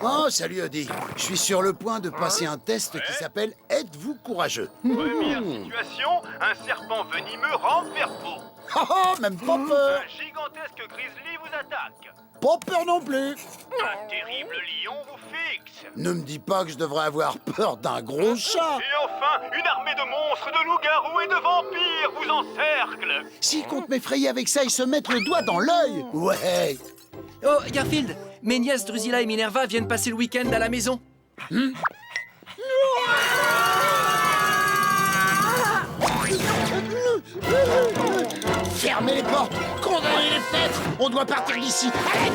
Oh, salut Odie. Je suis sur le point de passer un test qui s'appelle « Êtes-vous courageux ?» Première situation, un serpent venimeux rampe vers vous. Oh, oh, même pas peur. Un gigantesque grizzly vous attaque. Pas peur non plus. Un terrible lion vous fixe. Ne me dis pas que je devrais avoir peur d'un gros chat. Et enfin, une armée de monstres, de loups-garous et de vampires vous encercle. S'ils comptent m'effrayer avec ça, ils se mettent le doigt dans l'œil. Ouais. Oh, Garfield, mes nièces Drusilla et Minerva viennent passer le week-end à la maison. Fermez les portes, condamnez les fenêtres. On doit partir d'ici. Allez.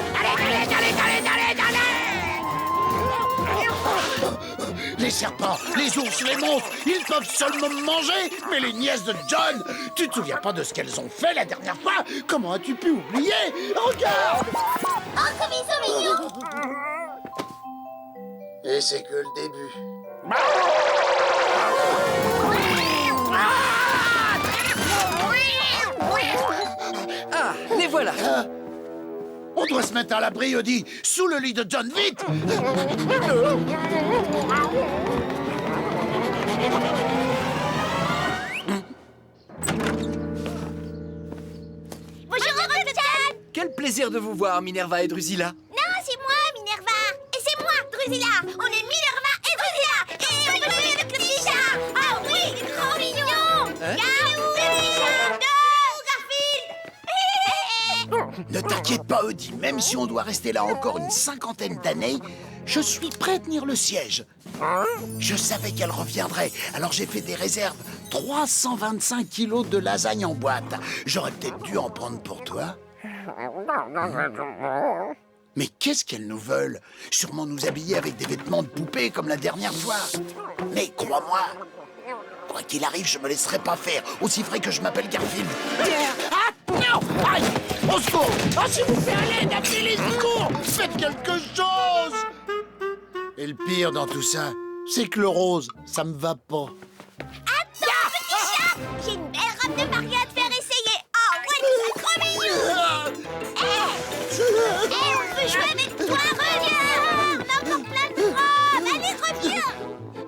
Les serpents, les ours, les monstres, ils peuvent seulement me manger. Mais les nièces de John, tu te souviens pas de ce qu'elles ont fait la dernière fois? Comment as-tu pu oublier? Regarde! Oh, comme ils sont mignons! Et c'est que le début. Ah, les voilà. On doit se mettre à l'abri, Odie, sous le lit de John, vite! Bonjour, Uncle John! Quel plaisir de vous voir, Minerva et Drusilla. Non, c'est moi, Minerva! Et c'est moi, Drusilla! On est Minerva et Drusilla! Et on veut jouer avec le petit chat! Ah oui, il est trop mignon! Hein? Garou! Le petit chat! Non, Garfield! Ne t'inquiète pas, Odie, même si on doit rester là encore une cinquantaine d'années, je suis prêt à tenir le siège. Je savais qu'elle reviendrait, alors j'ai fait des réserves. 325 kilos de lasagne en boîte. J'aurais peut-être dû en prendre pour toi. Mais qu'est-ce qu'elles nous veulent? Sûrement nous habiller avec des vêtements de poupée comme la dernière fois. Mais crois-moi, quoi qu'il arrive, je me laisserai pas faire, aussi vrai que je m'appelle Garfield. Ah non! Aïe! Au secours! Oh, s'il vous plaît, à l'aide! Appelez les secours! Faites quelque chose! Et le pire dans tout ça, c'est que le rose, ça me va pas. Attends, petit chat! J'ai une belle robe de Marie à te faire essayer! Oh ouais, tu es trop mignon! Hé, on peut jouer avec toi, reviens! On a encore plein de robes! Allez, reviens!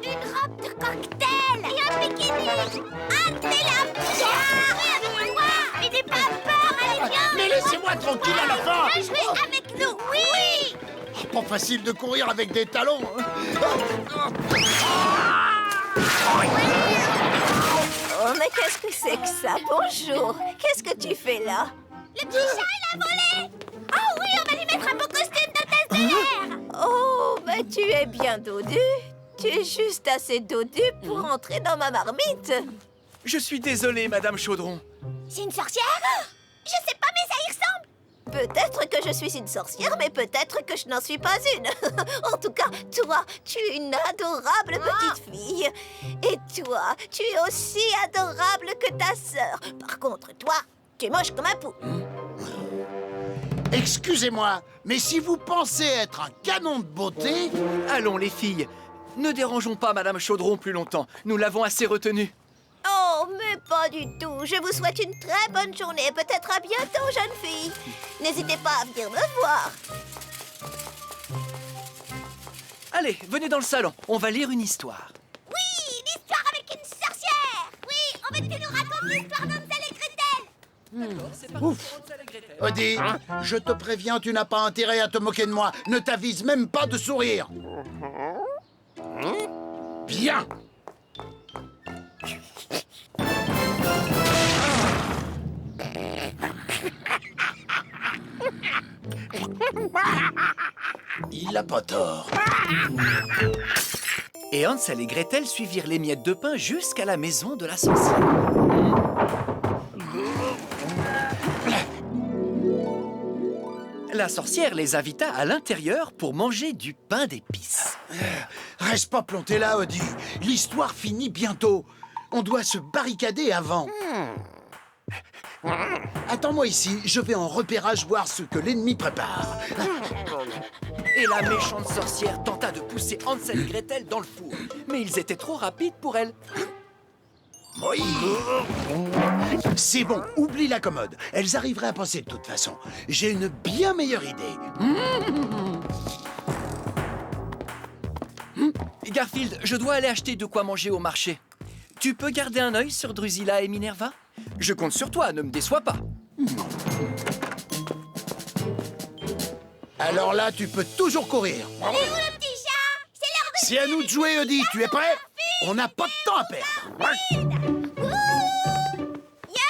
Une robe de cocktail! Et un bikini! Ah, t'es là, petit chat! Oui, avec moi! Mais n'aie pas peur, allez, viens! Mais laissez-moi tranquille à la fin! Viens jouer avec nous, oui! Pas facile de courir avec des talons. Oh, mais qu'est-ce que c'est que ça? Bonjour. Qu'est-ce que tu fais là? Le petit chat, il a volé! Oh oui, on va lui mettre un beau costume d'hôtesse de l'air! Oh, mais tu es bien dodu. Tu es juste assez dodu pour entrer dans ma marmite. Je suis désolé, Madame Chaudron. C'est une sorcière? Je sais pas, mais ça y ressemble! Peut-être que je suis une sorcière, mais peut-être que je n'en suis pas une. En tout cas, toi, tu es une adorable petite fille. Et toi, tu es aussi adorable que ta sœur. Par contre, toi, tu es moche comme un pou. Excusez-moi, mais si vous pensez être un canon de beauté... Allons, les filles. Ne dérangeons pas Madame Chaudron plus longtemps. Nous l'avons assez retenue. Oh, mais pas du tout. Je vous souhaite une très bonne journée. Peut-être à bientôt, jeune fille. N'hésitez pas à venir me voir. Allez, venez dans le salon. On va lire une histoire. Oui, l'histoire avec une sorcière! Oui, on veut que tu nous racontes l'histoire d'Hansel et Gretel! D'accord, c'est parti. Ouf. Hansel et Gretel. Odie, je te préviens, tu n'as pas intérêt à te moquer de moi. Ne t'avise même pas de sourire. Bien. Il a pas tort. Et Hansel et Gretel suivirent les miettes de pain jusqu'à la maison de la sorcière. La sorcière les invita à l'intérieur pour manger du pain d'épices. Reste pas planté là, Odie. L'histoire finit bientôt. On doit se barricader avant. Attends-moi ici, je vais en repérage voir ce que l'ennemi prépare. Et la méchante sorcière tenta de pousser Hansel et Gretel dans le four. Mais ils étaient trop rapides pour elle. Oui. C'est bon, oublie la commode. Elles arriveraient à passer de toute façon. J'ai une bien meilleure idée. Garfield, je dois aller acheter de quoi manger au marché. Tu peux garder un œil sur Drusilla et Minerva? Je compte sur toi, ne me déçois pas. Alors là, tu peux toujours courir. Et où le petit chat? C'est l'heure de... C'est à nous de jouer, Eddie. Tu es prêt? On n'a pas de temps à perdre. Viens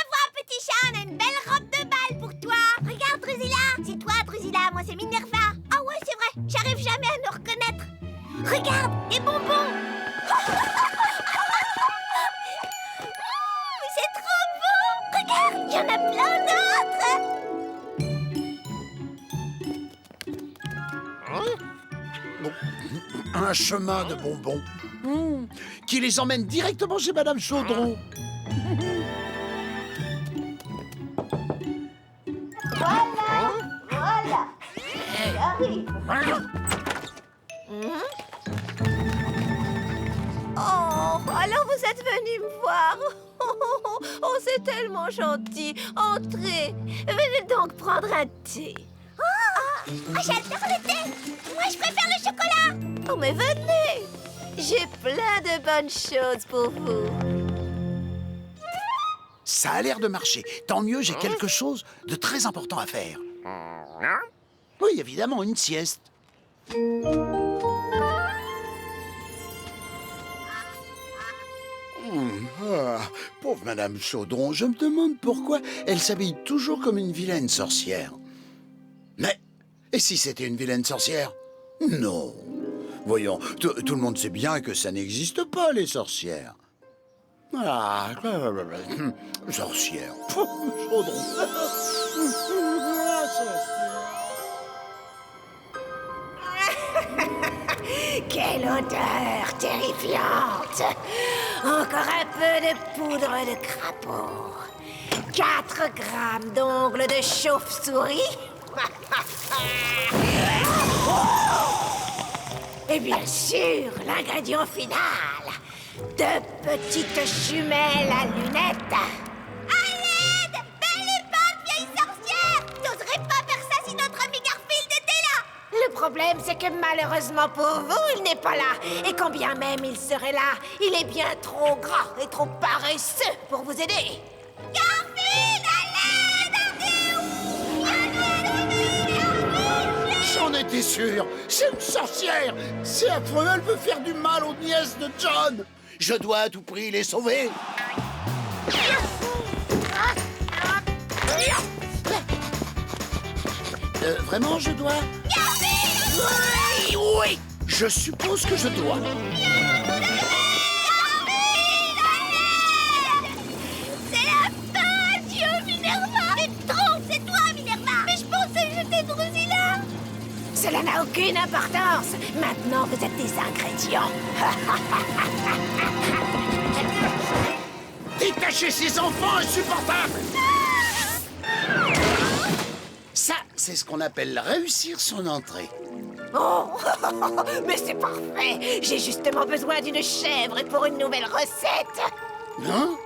voir, petit chat, on a une belle robe de bal pour toi. Regarde, Drusilla. C'est toi, Drusilla. Moi, c'est Minerva. Ah ouais, c'est vrai. J'arrive jamais à nous reconnaître. Regarde, les bonbons. C'est trop beau. Regarde, il y en a plein d'autres. Un chemin de bonbons. Qui les emmène directement chez Madame Chaudron. Voilà. J'arrive. Oh, alors vous êtes venu me voir. Oh, c'est tellement gentil. Entrez. Venez donc prendre un thé. J'adore le thé. Moi, je préfère le chocolat. Oh, mais venez. J'ai plein de bonnes choses pour vous. Ça a l'air de marcher. Tant mieux, j'ai quelque chose de très important à faire. Oui, évidemment, une sieste. Pauvre Madame Chaudron, je me demande pourquoi elle s'habille toujours comme une vilaine sorcière. Mais, et si c'était une vilaine sorcière? Non. Voyons, tout le monde sait bien que ça n'existe pas, les sorcières. Ah, sorcière. Chaudron. Quelle odeur terrifiante! Encore un peu de poudre de crapaud. 4 grammes d'ongles de chauve-souris. Et bien sûr, l'ingrédient final. 2 petites jumelles à lunettes. À l'aide! Belle et bonne vieille sorcière! T'oserais pas faire ça si notre ami Garfield était là! Le problème, c'est que malheureusement pour vous, il n'est pas là. Et quand bien même il serait là, il est bien trop gras et trop paresseux pour vous aider. Garfield, à l'aide! J'en étais sûr. C'est une sorcière. C'est affreux, elle veut faire du mal aux nièces de John. Je dois à tout prix les sauver. Vraiment, je dois? Oui, oui. Je suppose que je dois. C'est la fin, Dieu, Minerva! Mais trop, c'est toi, Minerva! Mais je pensais que j'étais Drusilla! Cela n'a aucune importance. Maintenant, vous êtes des ingrédients. Détachez ces enfants insupportables! Ça, c'est ce qu'on appelle réussir son entrée. Oh, mais c'est parfait. J'ai justement besoin d'une chèvre pour une nouvelle recette. Hein?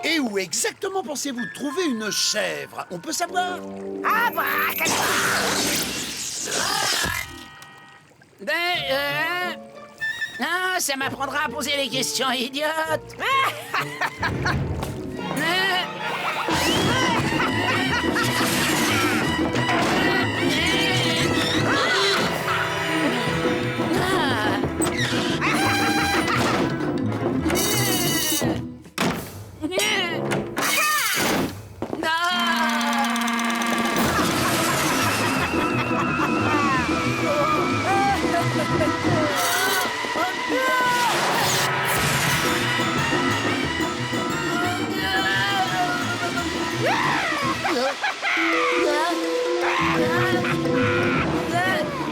Et où exactement pensez-vous trouver une chèvre? On peut savoir? Non, ça m'apprendra à poser les questions idiotes.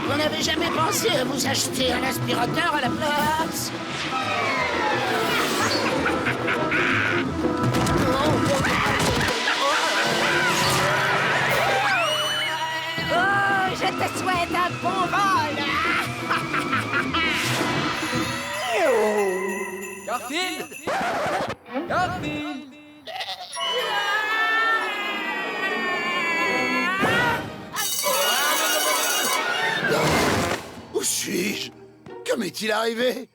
Vous n'avez jamais pensé à vous acheter un aspirateur à la place? Oh, je te souhaite un bon vol. Garfield! Garfield! Où suis-je? Que m'est-il arrivé?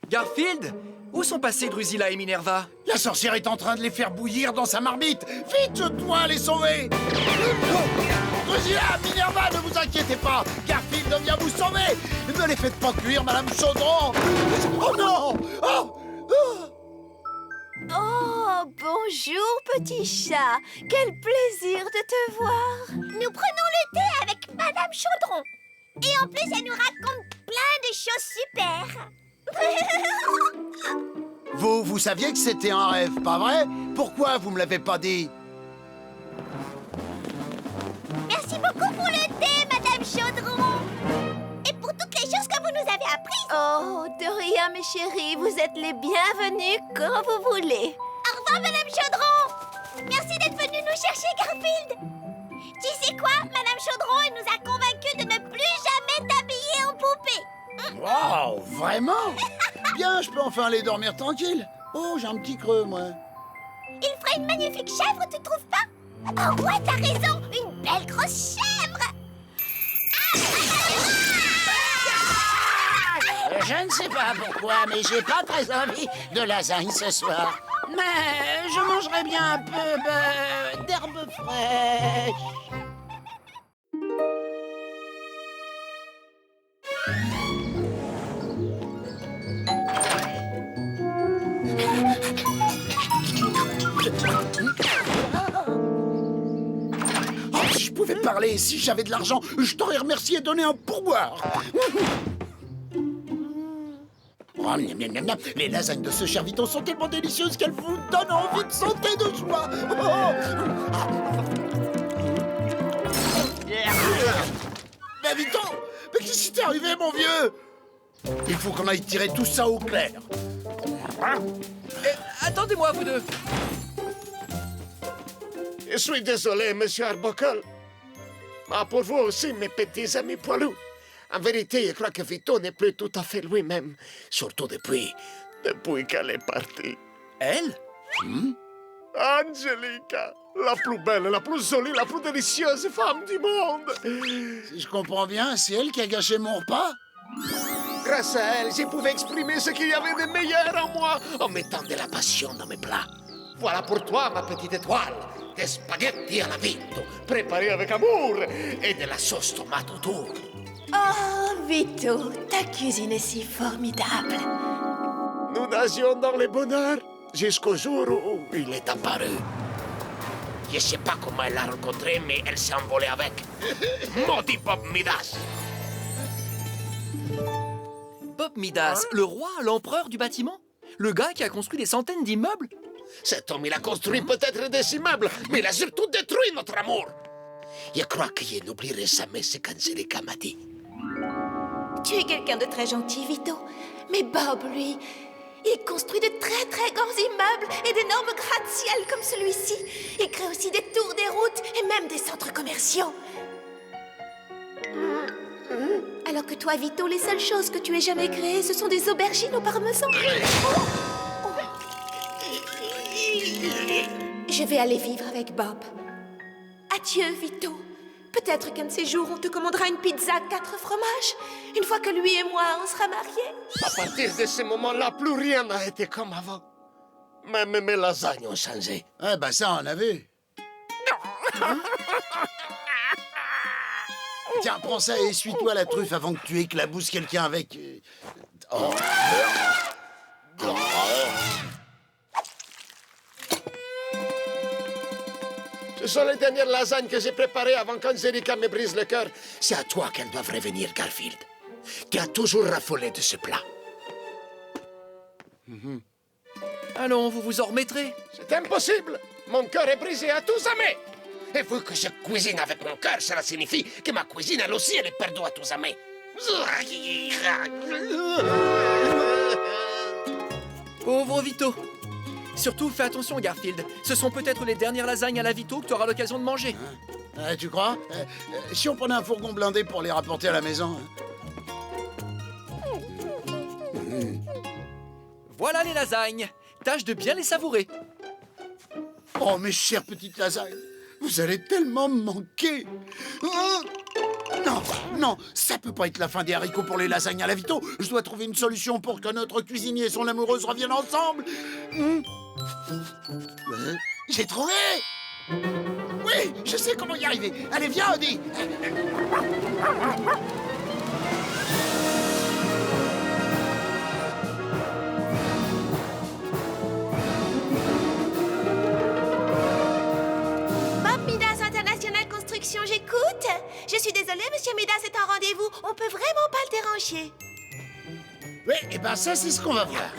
Garfield, où sont passés Drusilla et Minerva? La sorcière est en train de les faire bouillir dans sa marmite. Vite, je dois les sauver. Drusilla, Minerva, ne vous inquiétez pas. Garfield vient vous sauver. Ne les faites pas cuire, Madame Chaudron. Oh non! Oh! Oh, bonjour, petit chat. Quel plaisir de te voir. Nous prenons le thé avec Madame Chaudron. Et en plus, elle nous raconte plein de choses super. Vous saviez que c'était un rêve, pas vrai? Pourquoi vous me l'avez pas dit? Merci beaucoup pour le thé, Madame Chaudron. Et pour toutes les choses que vous nous avez apprises. Oh, de rien, mes chéris. Vous êtes les bienvenus quand vous voulez. Au revoir, Madame Chaudron. Merci d'être venue nous chercher, Garfield. Tu sais quoi, Madame Chaudron, elle nous a convaincus de ne plus jamais t'habiller en poupée. Wow, vraiment? Bien, je peux enfin aller dormir tranquille. Oh, j'ai un petit creux, moi. Il ferait une magnifique chèvre, tu trouves pas? Oh ouais, t'as raison, une belle grosse chèvre. Je ne sais pas pourquoi, mais j'ai pas très envie de lasagne ce soir. Mais je mangerai bien un peu d'herbe fraîche. Oh, si je pouvais parler, si j'avais de l'argent, je t'aurais remercié et donné un pourboire. Oh, miam, miam, miam, miam. Les lasagnes de ce cher Vito sont tellement délicieuses qu'elles vous donnent envie de sauter de joie. Oh. Mais Vito, mais qu'est-ce qui t'est arrivé, mon vieux? Il faut qu'on aille tirer tout ça au clair. Attendez-moi, vous deux. Je suis désolé, monsieur Arbuckle. Mais pour vous aussi, mes petits amis poilus. En vérité, je crois que Vito n'est plus tout à fait lui-même. Surtout depuis qu'elle est partie. Elle? Angelica, la plus belle, la plus jolie, la plus délicieuse femme du monde. Si je comprends bien, c'est elle qui a gâché mon repas? Grâce à elle, je pouvais exprimer ce qu'il y avait de meilleur en moi en mettant de la passion dans mes plats. Voilà pour toi, ma petite étoile, des spaghettis à la Vito, préparés avec amour, et de la sauce tomate autour. Oh, Vito, ta cuisine est si formidable. Nous nagions dans le bonheur jusqu'au jour où il est apparu. Je ne sais pas comment elle l'a rencontré, mais elle s'est envolée avec. Maudit Bob Midas! Bob Midas, le roi, l'empereur du bâtiment? Le gars qui a construit des centaines d'immeubles? Cet homme, il a construit peut-être des immeubles, mais il a surtout détruit notre amour. Je crois que je n'oublierai jamais ce qu'Angelica m'a dit. Tu es quelqu'un de très gentil, Vito. Mais Bob, lui, il construit de très très grands immeubles et d'énormes gratte-ciel comme celui-ci. Il crée aussi des tours, des routes et même des centres commerciaux. Alors que toi, Vito, les seules choses que tu aies jamais créées, ce sont des aubergines au parmesan. Je vais aller vivre avec Bob. Adieu, Vito. Peut-être qu'un de ces jours, on te commandera une pizza 4 fromages, une fois que lui et moi, on sera mariés. À partir de ce moment-là, plus rien n'a été comme avant. Même mes lasagnes ont changé. Ah bah ça, on a vu. Tiens, prends ça et essuie-toi la truffe avant que tu éclabousses quelqu'un avec... Oh. Ce sont les dernières lasagnes que j'ai préparées avant qu'Angelica me brise le cœur. C'est à toi qu'elles doivent revenir, Garfield. Tu as toujours raffolé de ce plat. Allons, vous vous en remettrez. C'est impossible. Mon cœur est brisé à tout jamais. Et vu que je cuisine avec mon cœur, cela signifie que ma cuisine, elle aussi, elle est perdue à tout jamais. Pauvre Vito. Surtout, fais attention, Garfield. Ce sont peut-être les dernières lasagnes à la Vito que tu auras l'occasion de manger. Tu crois? Si on prenait un fourgon blindé pour les rapporter à la maison? Voilà les lasagnes. Tâche de bien les savourer. Oh, mes chères petites lasagnes, vous allez tellement me manquer. Oh, non, non, ça peut pas être la fin des haricots pour les lasagnes à la Vito. Je dois trouver une solution pour que notre cuisinier et son amoureuse reviennent ensemble. J'ai trouvé. Oui, je sais comment y arriver. Allez, viens, Odie. Bob Midas International Construction, j'écoute. Je suis désolée, monsieur Midas est en rendez-vous. On peut vraiment pas le déranger. Oui, et ben ça, c'est ce qu'on va voir.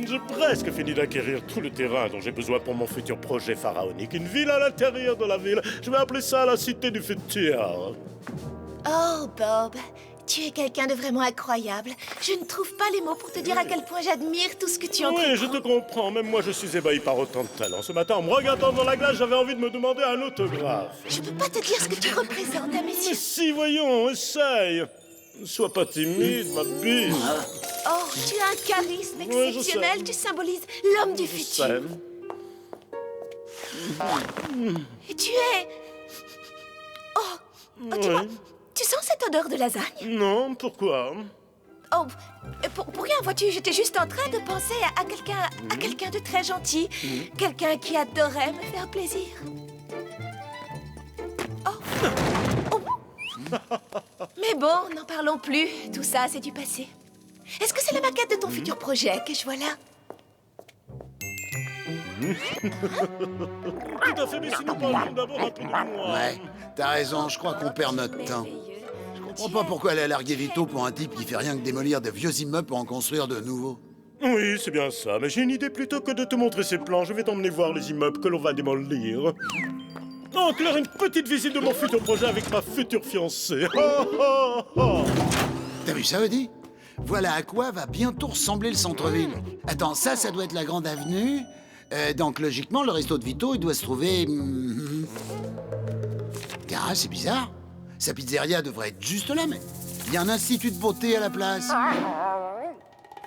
J'ai presque fini d'acquérir tout le terrain dont j'ai besoin pour mon futur projet pharaonique. Une ville à l'intérieur de la ville. Je vais appeler ça la cité du futur. Oh, Bob, tu es quelqu'un de vraiment incroyable. Je ne trouve pas les mots pour te dire à quel point j'admire tout ce que tu entreprends. Oui, je te comprends. Même moi, je suis ébahi par autant de talent. Ce matin, en me regardant dans la glace, j'avais envie de me demander un autographe. Je peux pas te dire ce que tu représentes, hein, Mais messieurs. si, voyons, essaye. Sois pas timide, ma biche. Oh, tu as un charisme Ouais, je exceptionnel. sais. Tu symbolises l'homme du Je futur. sais. Et tu es... Oh, tu vois, Oui. tu sens cette odeur de lasagne? Non, pourquoi? Oh, pour rien, vois-tu, j'étais juste en train de penser à quelqu'un de très gentil. Quelqu'un qui adorait me faire plaisir. Oh. Mais bon, n'en parlons plus. Tout ça, c'est du passé. Est-ce que c'est la maquette de ton futur projet que je vois là? Tout à fait, mais si nous parlions d'abord un peu de moi. Ouais, t'as raison, je crois qu'on perd notre temps. Je comprends pas pourquoi elle a largué Vito pour un type qui fait rien que démolir de vieux immeubles pour en construire de nouveaux. Oui, c'est bien ça, mais j'ai une idée. Plutôt que de te montrer ces plans, je vais t'emmener voir les immeubles que l'on va démolir. En clair, une petite visite de mon futur projet avec ma future fiancée. T'as vu ça, Odie? Voilà à quoi va bientôt ressembler le centre-ville. Attends, ça doit être la grande avenue. Donc, logiquement, le resto de Vito, il doit se trouver... Tiens, c'est bizarre. Sa pizzeria devrait être juste là, mais... Il y a un institut de beauté à la place.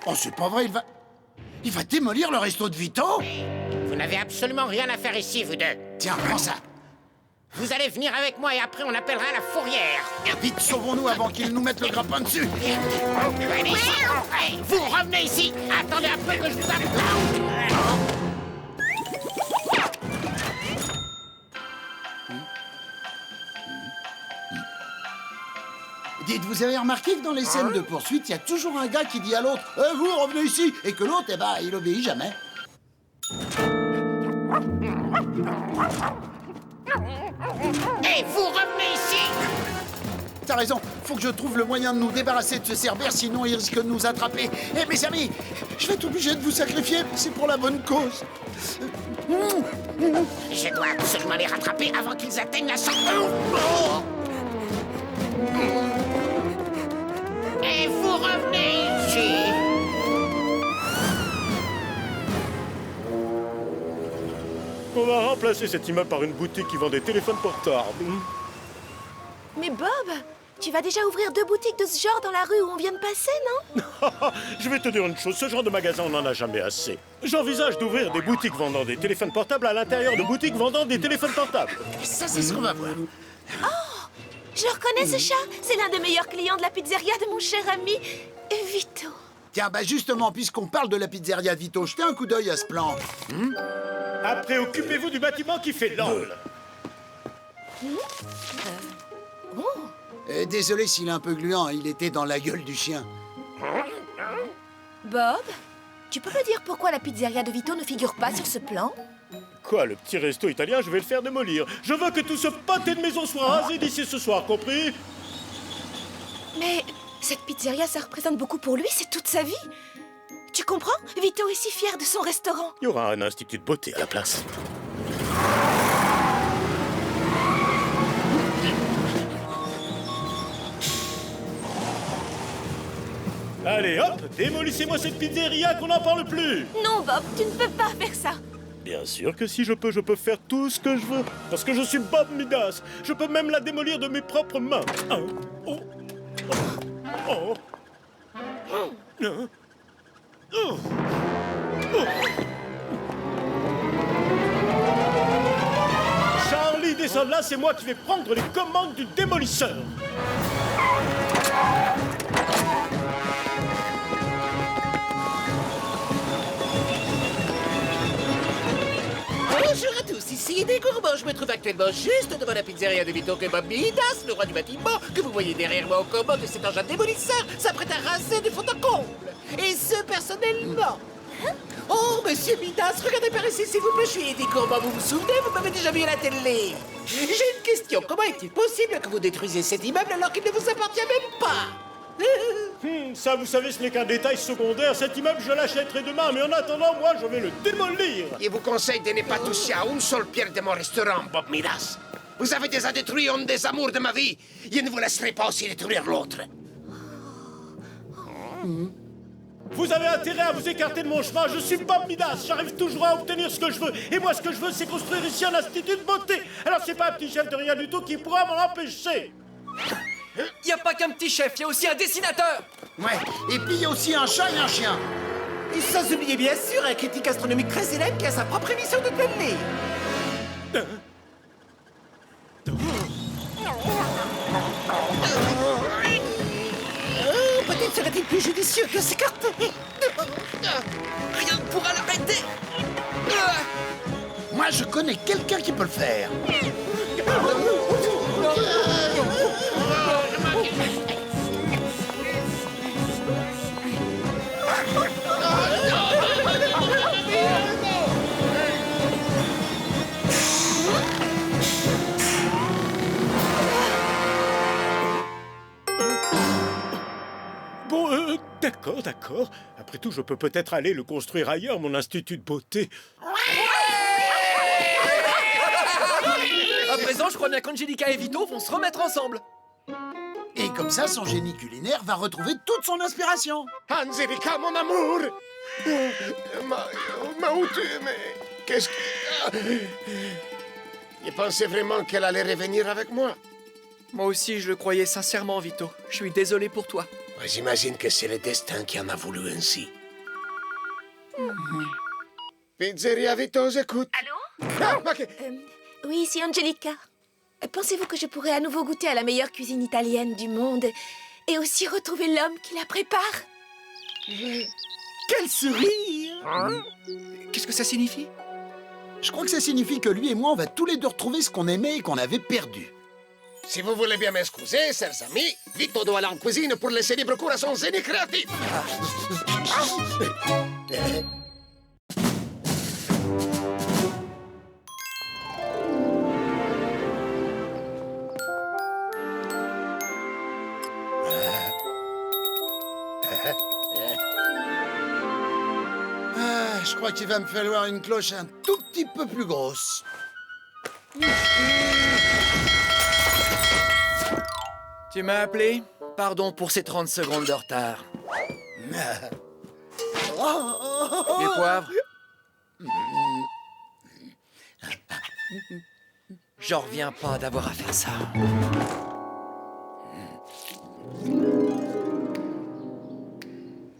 Oh, c'est pas vrai, il va démolir le resto de Vito? Vous n'avez absolument rien à faire ici, vous deux. Tiens, prends ça. Vous allez venir avec moi et après on appellera la fourrière. Vite, sauvons-nous avant qu'il nous mette le grappin dessus. Allez ici. Hey, vous revenez ici. Attendez un peu que je vous appelle. Dites, vous avez remarqué que dans les scènes de poursuite, il y a toujours un gars qui dit à l'autre « vous, revenez ici !» et que l'autre, il obéit jamais. Hey, vous revenez ici. T'as raison, faut que je trouve le moyen de nous débarrasser de ce cerbère, sinon il risque de nous attraper. Eh, mes amis, je vais être obligé de vous sacrifier, c'est pour la bonne cause. Je dois absolument les rattraper avant qu'ils atteignent la sortie. Oh. Et vous revenez ici. On va remplacer cet immeuble par une boutique qui vend des téléphones portables. Mais Bob, tu vas déjà ouvrir 2 boutiques de ce genre dans la rue où on vient de passer, non? Je vais te dire une chose, ce genre de magasin, on n'en a jamais assez. J'envisage d'ouvrir des boutiques vendant des téléphones portables à l'intérieur de boutiques vendant des téléphones portables. Ça, c'est ce qu'on va voir. Je reconnais ce chat. C'est l'un des meilleurs clients de la pizzeria de mon cher ami Vito. Tiens, bah justement, puisqu'on parle de la pizzeria de Vito, jetez un coup d'œil à ce plan. Après, occupez-vous du bâtiment qui fait l'angle. Désolé s'il est un peu gluant, il était dans la gueule du chien. Bob, tu peux me dire pourquoi la pizzeria de Vito ne figure pas sur ce plan? Quoi, le petit resto italien, je vais le faire démolir. Je veux que tout ce pâté de maison soit rasé d'ici ce soir, compris? Mais cette pizzeria, ça représente beaucoup pour lui, c'est toute sa vie. Tu comprends? Vito est si fier de son restaurant. Il y aura un institut de beauté à la place. Allez, hop, démolissez-moi cette pizzeria qu'on n'en parle plus. Non, Bob, tu ne peux pas faire ça. Bien sûr que si je peux faire tout ce que je veux. Parce que je suis Bob Midas. Je peux même la démolir de mes propres mains. Oh. Oh. Oh. Oh. Oh. là, c'est moi qui vais prendre les commandes du démolisseur. Bonjour à tous, ici des Gourmands. Je me trouve actuellement juste devant la pizzeria de Vito que Bob Midas, le roi du bâtiment, que vous voyez derrière moi aux commandes de cet engin démolisseur, s'apprête à raser de fond en comble. Et ce, personnellement. Oh, monsieur Midas, regardez par ici, s'il vous plaît, je suis Eddie Gourmand, vous vous souvenez, vous m'avez déjà vu à la télé. J'ai une question, comment est-il possible que vous détruisiez cet immeuble alors qu'il ne vous appartient même pas? Ça, vous savez, ce n'est qu'un détail secondaire. Cet immeuble, je l'achèterai demain, mais en attendant, moi, je vais le démolir. Je vous conseille de ne pas toucher à une seule pierre de mon restaurant, Bob Midas. Vous avez déjà détruit un des amours de ma vie. Je ne vous laisserai pas aussi détruire l'autre. Vous avez intérêt à vous écarter de mon chemin. Je suis Bob Midas. J'arrive toujours à obtenir ce que je veux. Et moi, ce que je veux, c'est construire ici un institut de beauté. Alors, c'est pas un petit chef de rien du tout qui pourra m'en empêcher. Y a pas qu'un petit chef, y a aussi un dessinateur. Ouais, et puis il y a aussi un chat et un chien. Et sans oublier bien sûr un critique astronomique très célèbre qui a sa propre émission de télé. Peut-être serait-il plus judicieux que s'écarter. Rien ne pourra l'arrêter. Moi, je connais quelqu'un qui peut le faire. Bon, d'accord. Après tout, je peux peut-être aller le construire ailleurs, mon institut de beauté. À présent, je crois bien qu'Angelica et Vito vont se remettre ensemble. Et comme ça, son génie culinaire va retrouver toute son inspiration. Angelica, mon amour. Où tu... Mais qu'est-ce que... Je pensais vraiment qu'elle allait revenir avec moi. Moi aussi, je le croyais sincèrement, Vito. Je suis désolé pour toi. J'imagine que c'est le destin qui en a voulu ainsi. Pizzeria Vito, j'écoute. Allô? Ah, ok. Oui, c'est Angelica. Pensez-vous que je pourrais à nouveau goûter à la meilleure cuisine italienne du monde et aussi retrouver l'homme qui la prépare? Quel sourire! Qu'est-ce que ça signifie? Je crois que ça signifie que lui et moi, on va tous les deux retrouver ce qu'on aimait et qu'on avait perdu. Si vous voulez bien m'excuser, chers amis, Vito doit aller en cuisine pour laisser libre cours à son génie créatif. Je crois qu'il va me falloir une cloche un tout petit peu plus grosse. Tu m'as appelé? Pardon pour ces 30 secondes de retard. Les poivres? J'en reviens pas d'avoir à faire ça.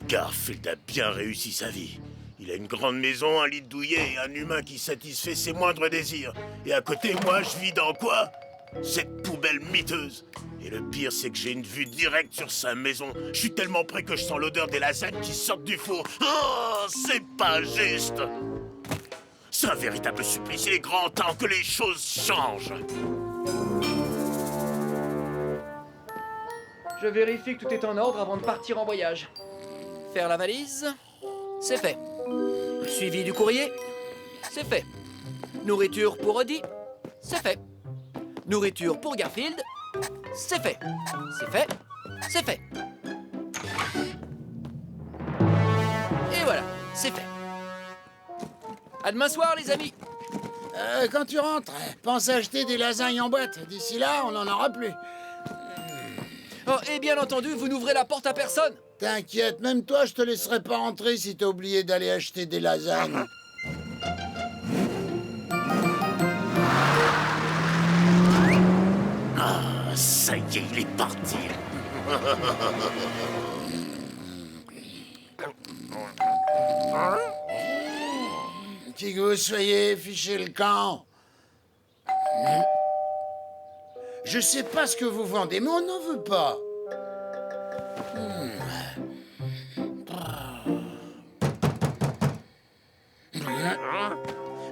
Garfield a bien réussi sa vie. Il a une grande maison, un lit de douillet et un humain qui satisfait ses moindres désirs. Et à côté, moi, je vis dans quoi? Cette poubelle miteuse. Et le pire, c'est que j'ai une vue directe sur sa maison. Je suis tellement près que je sens l'odeur des lasagnes qui sortent du four. Oh, c'est pas juste. C'est un véritable supplice. Il est grand temps que les choses changent. Je vérifie que tout est en ordre avant de partir en voyage. Faire la valise, c'est fait. Suivi du courrier, c'est fait. Nourriture pour Odie, c'est fait. Nourriture pour Garfield, c'est fait. C'est fait, c'est fait. Et voilà, c'est fait. À demain soir, les amis. Quand tu rentres, pense à acheter des lasagnes en boîte. D'ici là, on n'en aura plus. Oh, et bien entendu, vous n'ouvrez la porte à personne. T'inquiète, même toi, je te laisserai pas rentrer si t'as oublié d'aller acheter des lasagnes. Ah, ça y est, il est parti. Qui que vous soyez, fichez le camp. Je sais pas ce que vous vendez, mais on n'en veut pas.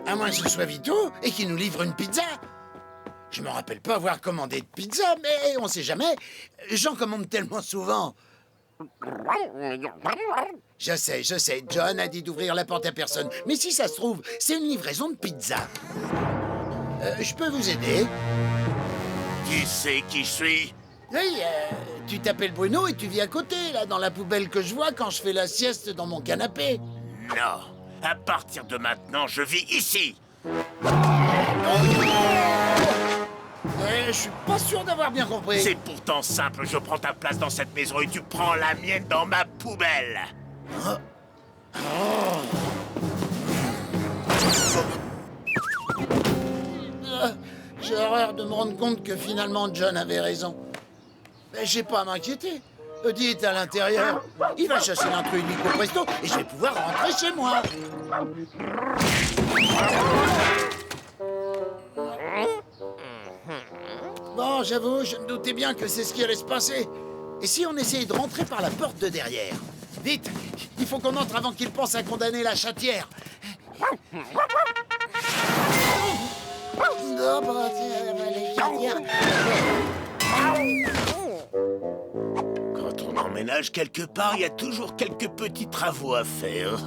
À moins que ce soit Vito et qu'il nous livre une pizza. Je me rappelle pas avoir commandé de pizza, mais on sait jamais. J'en commande tellement souvent. Je sais, John a dit d'ouvrir la porte à personne. Mais si ça se trouve, c'est une livraison de pizza. Je peux vous aider? Tu sais qui je suis? Oui, tu t'appelles Bruno et tu vis à côté, là, dans la poubelle que je vois quand je fais la sieste dans mon canapé. Non. À partir de maintenant, je vis ici. Je suis pas sûr d'avoir bien compris. C'est pourtant simple, je prends ta place dans cette maison et tu prends la mienne dans ma poubelle. J'ai horreur de me rendre compte que finalement John avait raison. Mais j'ai pas à m'inquiéter. Eddie est à l'intérieur. Il va chasser l'intrus illico presto et je vais pouvoir rentrer chez moi. Bon, j'avoue, je me doutais bien que c'est ce qui allait se passer. Et si on essayait de rentrer par la porte de derrière? Vite, il faut qu'on entre avant qu'il pense à condamner la chatière. Non, bah, les chatières. Quand on emménage quelque part, il y a toujours quelques petits travaux à faire.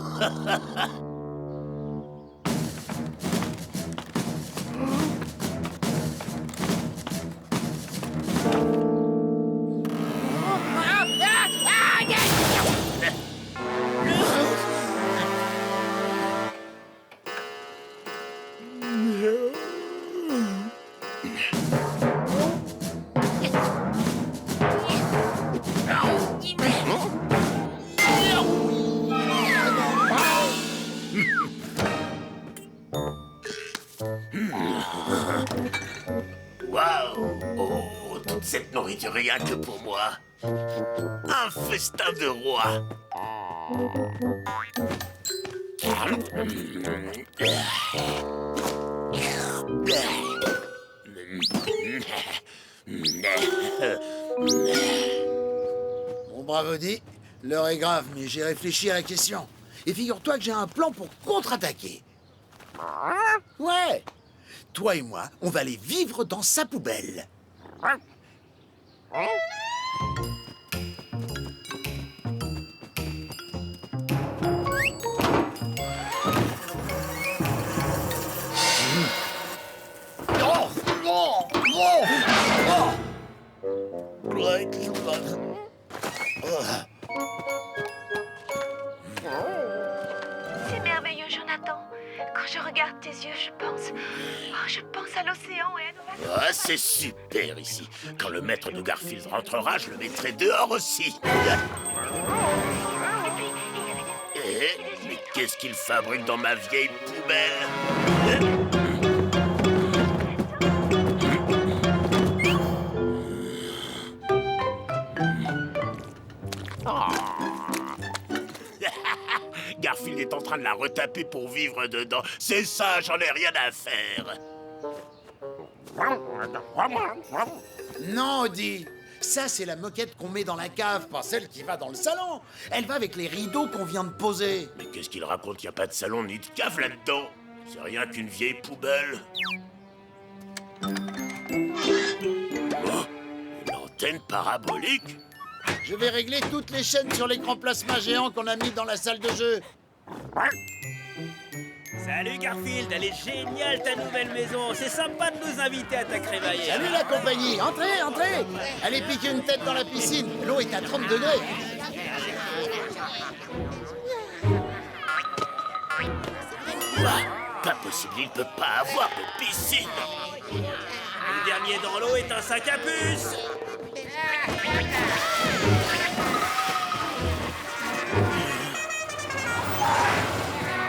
Waouh! Oh, toute cette nourriture rien que pour moi. Un festin de roi. Bon, bravo, Eddie. L'heure est grave, mais j'ai réfléchi à la question. Et figure-toi que j'ai un plan pour contre-attaquer. Ouais. Toi et moi, on va aller vivre dans sa poubelle. C'est merveilleux, Jonathan. Quand je regarde tes yeux, je pense à l'océan et à nos vacances. Ah, c'est super ici. Quand le maître de Garfield rentrera, je le mettrai dehors aussi. Mais qu'est-ce qu'il fabrique dans ma vieille poubelle? Garfield est en train de la retaper pour vivre dedans. C'est ça, j'en ai rien à faire. Non, Eddie. Ça, c'est la moquette qu'on met dans la cave, pas celle qui va dans le salon. Elle va avec les rideaux qu'on vient de poser. Mais qu'est-ce qu'il raconte? Il n'y a pas de salon ni de cave là-dedans. C'est rien qu'une vieille poubelle. Oh, une antenne parabolique? Je vais régler toutes les chaînes sur l'écran plasma géant qu'on a mis dans la salle de jeu. Salut Garfield, elle est géniale ta nouvelle maison. C'est sympa de nous inviter à ta crémaillère. Salut la compagnie, entrez, entrez. Allez piquer une tête dans la piscine, l'eau est à 30 degrés. Quoi? Pas possible, il ne peut pas avoir de piscine. Le dernier dans l'eau est un sac à puce.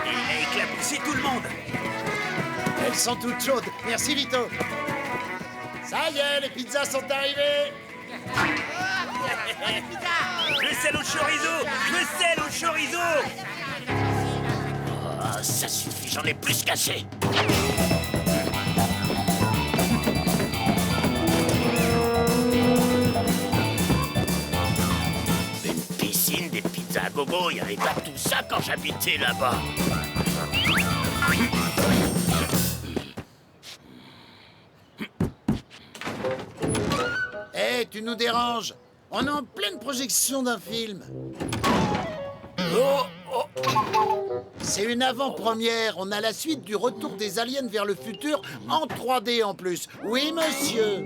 Il a éclaboussé tout le monde. Elles sont toutes chaudes. Merci, Vito. Ça y est, les pizzas sont arrivées. Le sel au chorizo. Le sel au chorizo. Oh, ça suffit, j'en ai plus qu'assez. gogo, il n'y avait pas tout ça quand j'habitais là-bas. Hé, tu nous déranges. On est en pleine projection d'un film. C'est une avant-première. On a la suite du retour des aliens vers le futur en 3D en plus. Oui, monsieur.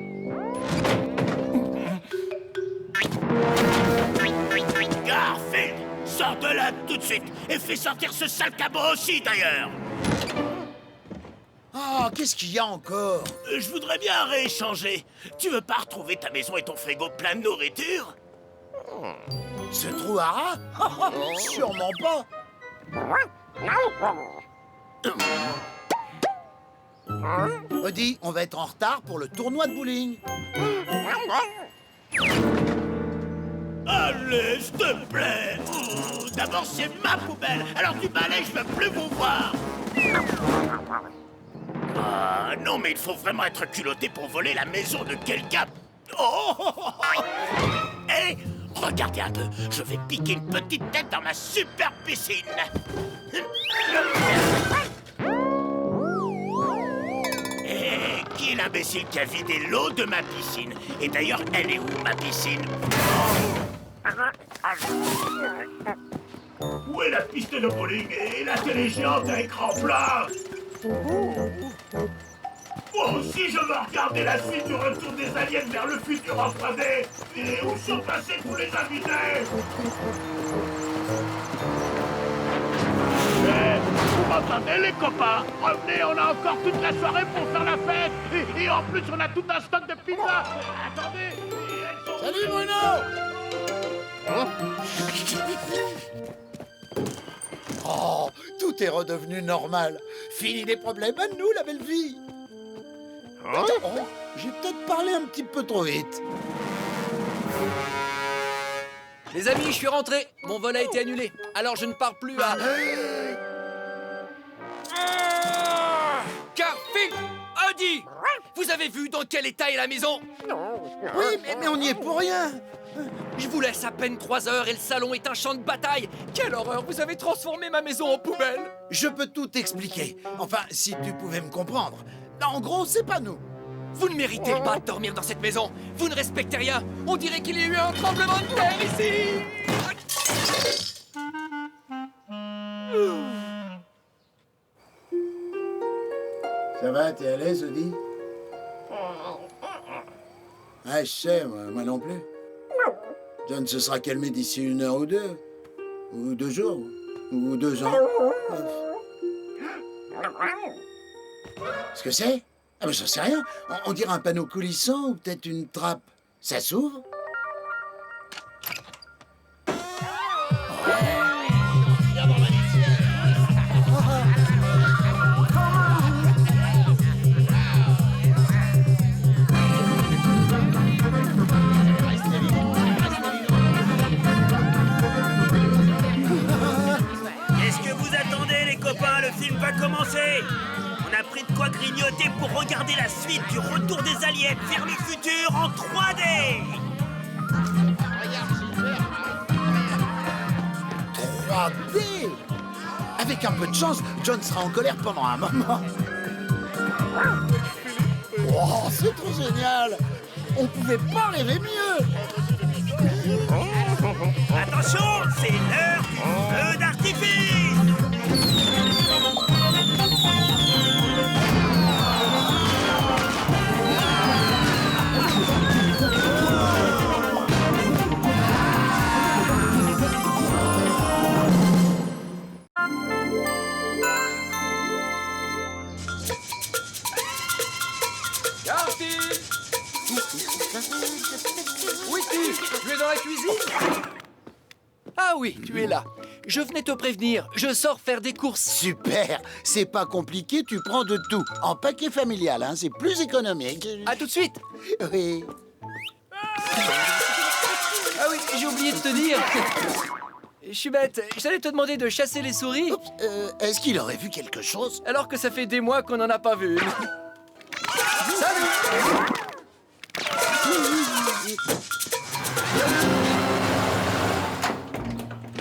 Garfield, sors de là tout de suite et fais sortir ce sale cabot aussi d'ailleurs. Ah, qu'est-ce qu'il y a encore? Je voudrais bien rééchanger. Tu veux pas retrouver ta maison et ton frigo plein de nourriture? Ce trou à rats? Sûrement pas. Odie, on va être en retard pour le tournoi de bowling. Allez, s'il te plaît. Oh, d'abord, c'est ma poubelle. Alors du balai, je veux plus vous voir. Ah, non, mais il faut vraiment être culotté pour voler la maison de quelqu'un. Oh, oh, oh, oh. Hé, regardez un peu. Je vais piquer une petite tête dans ma super piscine. Hé, qui est l'imbécile qui a vidé l'eau de ma piscine? Et d'ailleurs, elle est où, ma piscine? Où est la piste de bowling et la télé géante à écran plat? Moi aussi, je veux regarder la suite du retour des aliens vers le futur en 3D. Et où sont passés tous les invités? Vous m'entendez, les copains? Revenez, on a encore toute la soirée pour faire la fête. Et en plus, on a tout un stock de pizza. Attendez, elles sont... Salut, Bruno! Oh, tout est redevenu normal. Fini les problèmes à nous, la belle vie. Oh, j'ai peut-être parlé un petit peu trop vite. Les amis, je suis rentré. Mon vol a été annulé. Alors je ne pars plus à... Garfield, Odie, vous avez vu dans quel état est la maison? Oui, mais on n'y est pour rien. Je vous laisse à peine 3 heures et le salon est un champ de bataille. Quelle horreur, vous avez transformé ma maison en poubelle. Je peux tout expliquer. Enfin, si tu pouvais me comprendre. En gros, c'est pas nous. Vous ne méritez pas de dormir dans cette maison. Vous ne respectez rien. On dirait qu'il y a eu un tremblement de terre ici. Ça va, t'es à l'aise, Odie? Ah, je sais, moi non plus. John se sera calmé d'ici 1 heure ou 2. Ou 2 jours. Ou 2 ans. Ce que c'est? Ah ben j'en sais rien. On dirait un panneau coulissant ou peut-être une trappe. Ça s'ouvre? Qu'est-ce que vous attendez, les copains? Le film va commencer. On a pris de quoi grignoter pour regarder la suite du retour des aliens vers le futur en 3D. 3D! Avec un peu de chance, John sera en colère pendant un moment. Oh, c'est trop génial! On pouvait pas rêver mieux! Attention, c'est l'heure du feu d'artifice. Garfield! Où es-tu? Tu es dans la cuisine? Ah oui, tu es là. Je venais te prévenir, je sors faire des courses. Super! C'est pas compliqué, tu prends de tout. En paquet familial, hein, c'est plus économique. À tout de suite. Oui. Ah oui, j'ai oublié de te dire. Je suis bête, j'allais te demander de chasser les souris, Oups, est-ce qu'il aurait vu quelque chose? alors que ça fait des mois qu'on n'en a pas vu une. Salut!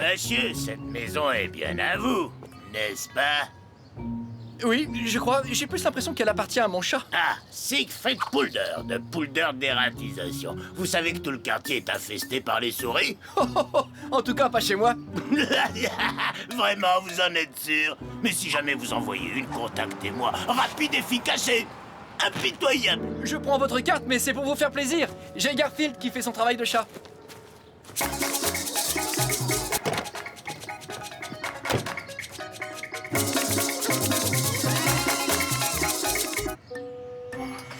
Monsieur, cette maison est bien à vous, n'est-ce pas? Oui, je crois. J'ai plus l'impression qu'elle appartient à mon chat. Ah, Siegfried Poulder, de Poulder Dératisation. Vous savez que tout le quartier est infesté par les souris? En tout cas, pas chez moi. Vraiment, vous en êtes sûr? Mais si jamais vous en voyez une, contactez-moi. Rapide, efficace et impitoyable. Je prends votre carte, mais c'est pour vous faire plaisir. J'ai Garfield qui fait son travail de chat.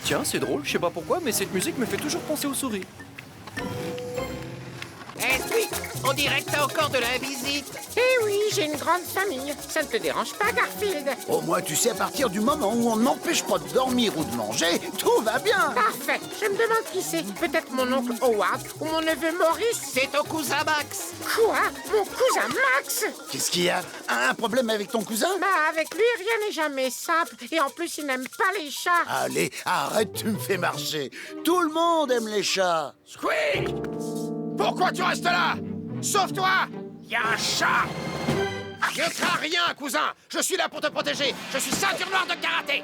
Tiens, c'est drôle, je sais pas pourquoi, mais cette musique me fait toujours penser aux souris. Oui, on dirait que t'as encore de la visite. Eh oui, j'ai une grande famille. Ça ne te dérange pas, Garfield? Au moins, tu sais, à partir du moment où on ne m'empêche pas de dormir ou de manger, tout va bien. Parfait. Je me demande qui c'est. Peut-être mon oncle Howard ou mon neveu Maurice. C'est ton cousin Max. Quoi? Mon cousin Max? Qu'est-ce qu'il y a? Un problème avec ton cousin? Bah, avec lui, rien n'est jamais simple. Et en plus, il n'aime pas les chats. Allez, arrête, tu me fais marcher. Tout le monde aime les chats. Squeak! Pourquoi tu restes là? Sauve-toi! Il y a un chat! Ne crains rien, cousin! Je suis là pour te protéger! Je suis ceinture noire de karaté!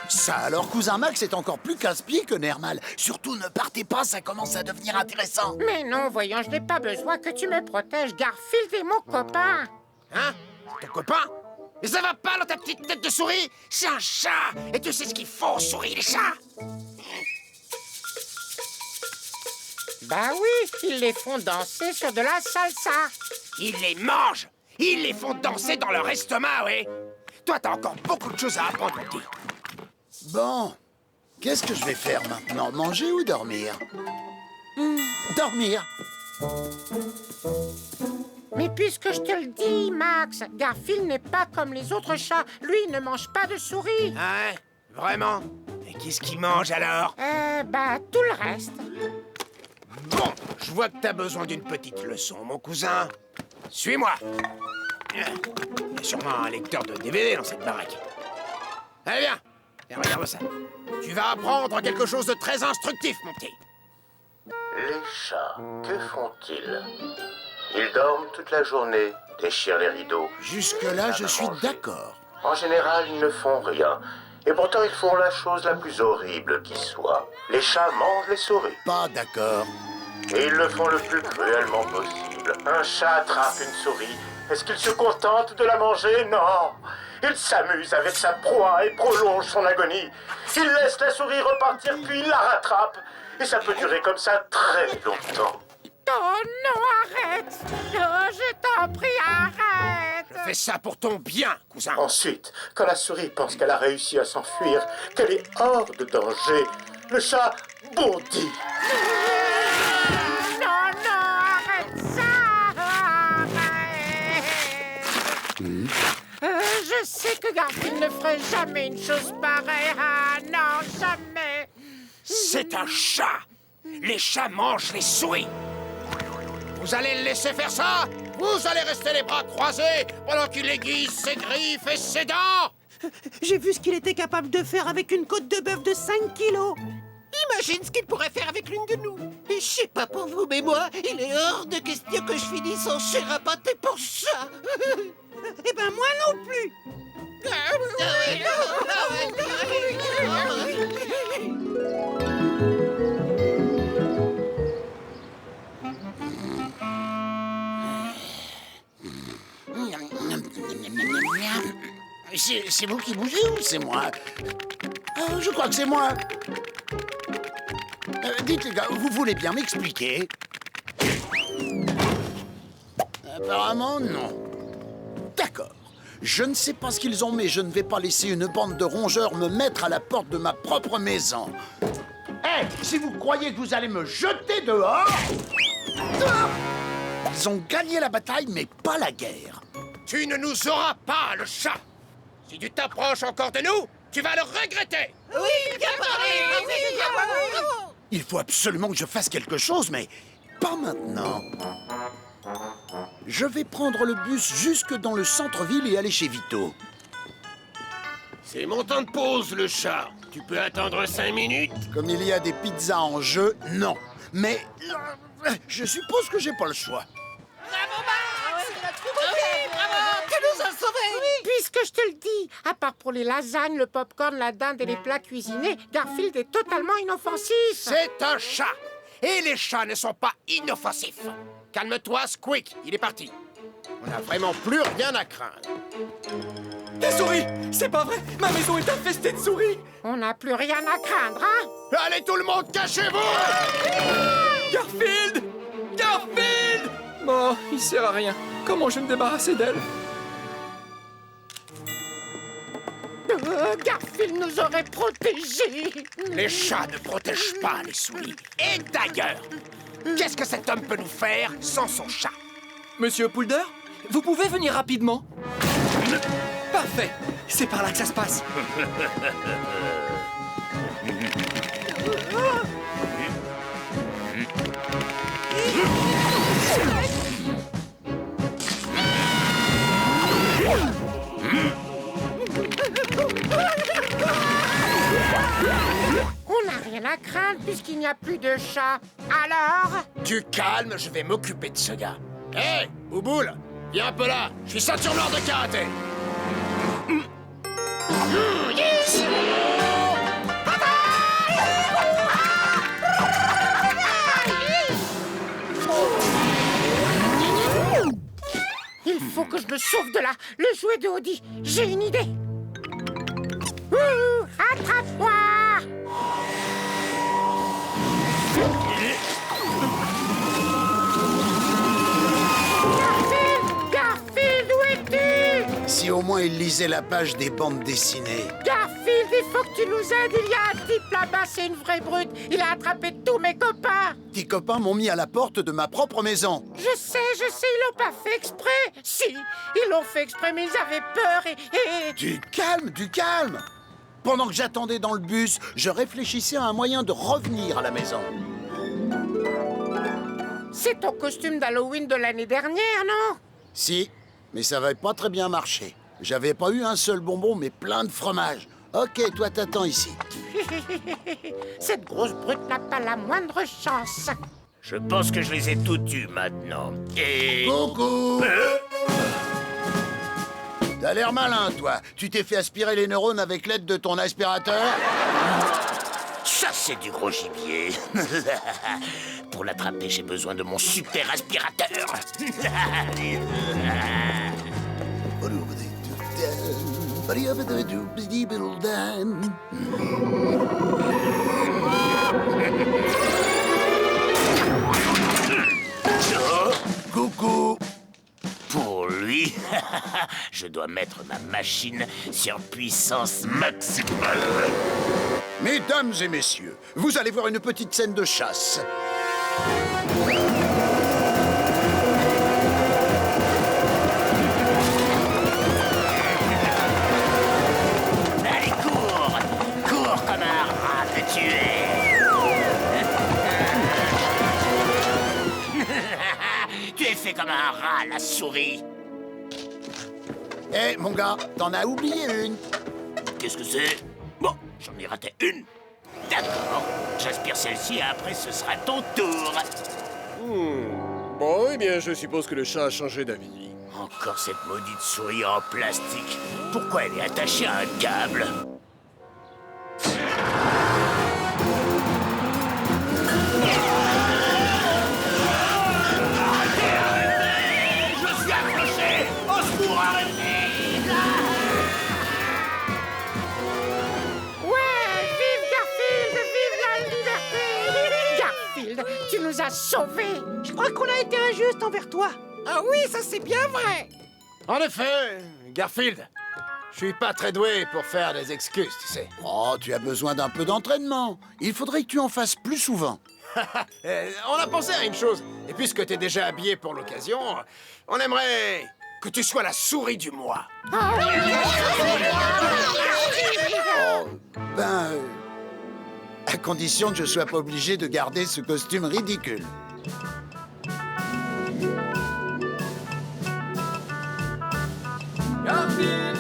Ça alors, cousin Max est encore plus casse-pied que Nermal. Surtout ne partez pas, ça commence à devenir intéressant. Mais non, voyons, je n'ai pas besoin que tu me protèges. Garfield est mon copain. Hein? Ton copain? Mais ça va pas dans ta petite tête de souris? C'est un chat! Et tu sais ce qu'ils font aux souris, les chats? Bah oui, ils les font danser sur de la salsa. Ils les mangent! Ils les font danser dans leur estomac, oui! Toi, t'as encore beaucoup de choses à apprendre, mon petit. Bon, qu'est-ce que je vais faire maintenant? Manger ou dormir? Dormir. Mais puisque je te le dis, Max, Garfield n'est pas comme les autres chats. Lui, il ne mange pas de souris. Hein? Vraiment? Et qu'est-ce qu'ils mangent alors? Bah, tout le reste. Bon, je vois que t'as besoin d'une petite leçon, mon cousin. Suis-moi. Il y a sûrement un lecteur de DVD dans cette baraque. Allez, viens. Et regarde ça. Tu vas apprendre quelque chose de très instructif, mon petit. Les chats, que font-ils? Ils dorment toute la journée, déchirent les rideaux. Jusque-là, je suis d'accord. En général, ils ne font rien. Et pourtant, ils font la chose la plus horrible qui soit. Les chats mangent les souris. Pas d'accord. Et ils le font le plus cruellement possible. Un chat attrape une souris. Est-ce qu'il se contente de la manger? Non. Il s'amuse avec sa proie et prolonge son agonie. Il laisse la souris repartir, puis il la rattrape. Et ça peut durer comme ça très longtemps. Oh non, arrête! Oh, je t'en prie, arrête! Je fais ça pour ton bien, cousin. Ensuite, quand la souris pense qu'elle a réussi à s'enfuir, qu'elle est hors de danger, le chat bondit. Non, non, arrête ça! Arrête! Je sais que Garfield ne ferait jamais une chose pareille. Ah non, jamais! C'est un chat. Les chats mangent les souris. Vous allez le laisser faire ça? Vous allez rester les bras croisés pendant qu'il aiguise ses griffes et ses dents? J'ai vu ce qu'il était capable de faire avec une côte de bœuf de 5 kilos. Imagine ce qu'il pourrait faire avec l'une de nous. Et je sais pas pour vous, mais moi, il est hors de question que je finisse en chair à pâté pour ça. Eh ben moi non plus. C'est vous qui bougez ou c'est moi? Je crois que c'est moi. Dites les gars, vous voulez bien m'expliquer? Apparemment, non. D'accord. Je ne sais pas ce qu'ils ont, mais je ne vais pas laisser une bande de rongeurs me mettre à la porte de ma propre maison. Hé, si vous croyez que vous allez me jeter dehors... Ils ont gagné la bataille, mais pas la guerre. Tu ne nous auras pas, le chat. Si tu t'approches encore de nous, tu vas le regretter. Oui, bien parlé. Il faut absolument que je fasse quelque chose, mais pas maintenant. Je vais prendre le bus jusque dans le centre-ville et aller chez Vito. C'est mon temps de pause, le chat. Tu peux attendre 5 minutes? Comme il y a des pizzas en jeu, non. mais je suppose que j'ai pas le choix. Puisque je te le dis, à part pour les lasagnes, le popcorn, la dinde et les plats cuisinés, Garfield est totalement inoffensif. C'est un chat. Et les chats ne sont pas inoffensifs. Calme-toi, Squeak, il est parti. On n'a vraiment plus rien à craindre. Des souris! C'est pas vrai! Ma maison est infestée de souris! On n'a plus rien à craindre, hein? Allez tout le monde, cachez-vous! Garfield! Garfield! Bon, il sert à rien. Comment je vais me débarrasser d'elle? Garfield nous aurait protégés. Les chats ne protègent pas les souris. Et d'ailleurs, qu'est-ce que cet homme peut nous faire sans son chat? Monsieur Poulder, vous pouvez venir rapidement? Parfait! C'est par là que ça se passe. On n'a rien à craindre puisqu'il n'y a plus de chat. Alors? Du calme, je vais m'occuper de ce gars. Hé, Bouboule, viens un peu là. Je suis ceinture noire de karaté. Il faut que je me sauve de là. Le jouet de Odie. J'ai une idée. Attrape-moi! Garfield, où es-tu? Si au moins il lisait la page des bandes dessinées. Garfield, il faut que tu nous aides. Il y a un type là-bas, c'est une vraie brute. Il a attrapé tous mes copains. Tes copains m'ont mis à la porte de ma propre maison. Je sais, ils l'ont pas fait exprès. Si, ils l'ont fait exprès, mais ils avaient peur et... Du calme! Pendant que j'attendais dans le bus, je réfléchissais à un moyen de revenir à la maison. C'est ton costume d'Halloween de l'année dernière, non? Si, mais ça n'avait pas très bien marché. J'avais pas eu un seul bonbon, mais plein de fromage. Ok, toi t'attends ici. Cette grosse brute n'a pas la moindre chance. Je pense que je les ai toutes eues maintenant. Et... Coucou! T'as l'air malin, toi. Tu t'es fait aspirer les neurones avec l'aide de ton aspirateur? Ça, c'est du gros gibier. Pour l'attraper, j'ai besoin de mon super aspirateur. Coucou! Pour lui, je dois mettre ma machine sur puissance maximale. Mesdames et messieurs, vous allez voir une petite scène de chasse. Allez, cours! Cours comme un rat que tu es! Tu es fait comme un rat, la souris! Eh, mon gars, t'en as oublié une. Qu'est-ce que c'est? Bon, j'en ai raté une. D'accord, j'aspire celle-ci et après ce sera ton tour. Bon, eh bien, je suppose que le chat a changé d'avis. Encore cette maudite souris en plastique. Pourquoi elle est attachée à un câble? Je suis accroché! Au secours, arrêtez! Tu nous as sauvés. Je crois qu'on a été injuste envers toi. Ah oui, ça c'est bien vrai. En effet, Garfield, je suis pas très doué pour faire des excuses, tu sais. Oh, tu as besoin d'un peu d'entraînement. Il faudrait que tu en fasses plus souvent. On a pensé à une chose. Et puisque t'es déjà habillé pour l'occasion, on aimerait que tu sois la souris du mois. Oh, à condition que je sois pas obligé de garder ce costume ridicule. Garfield!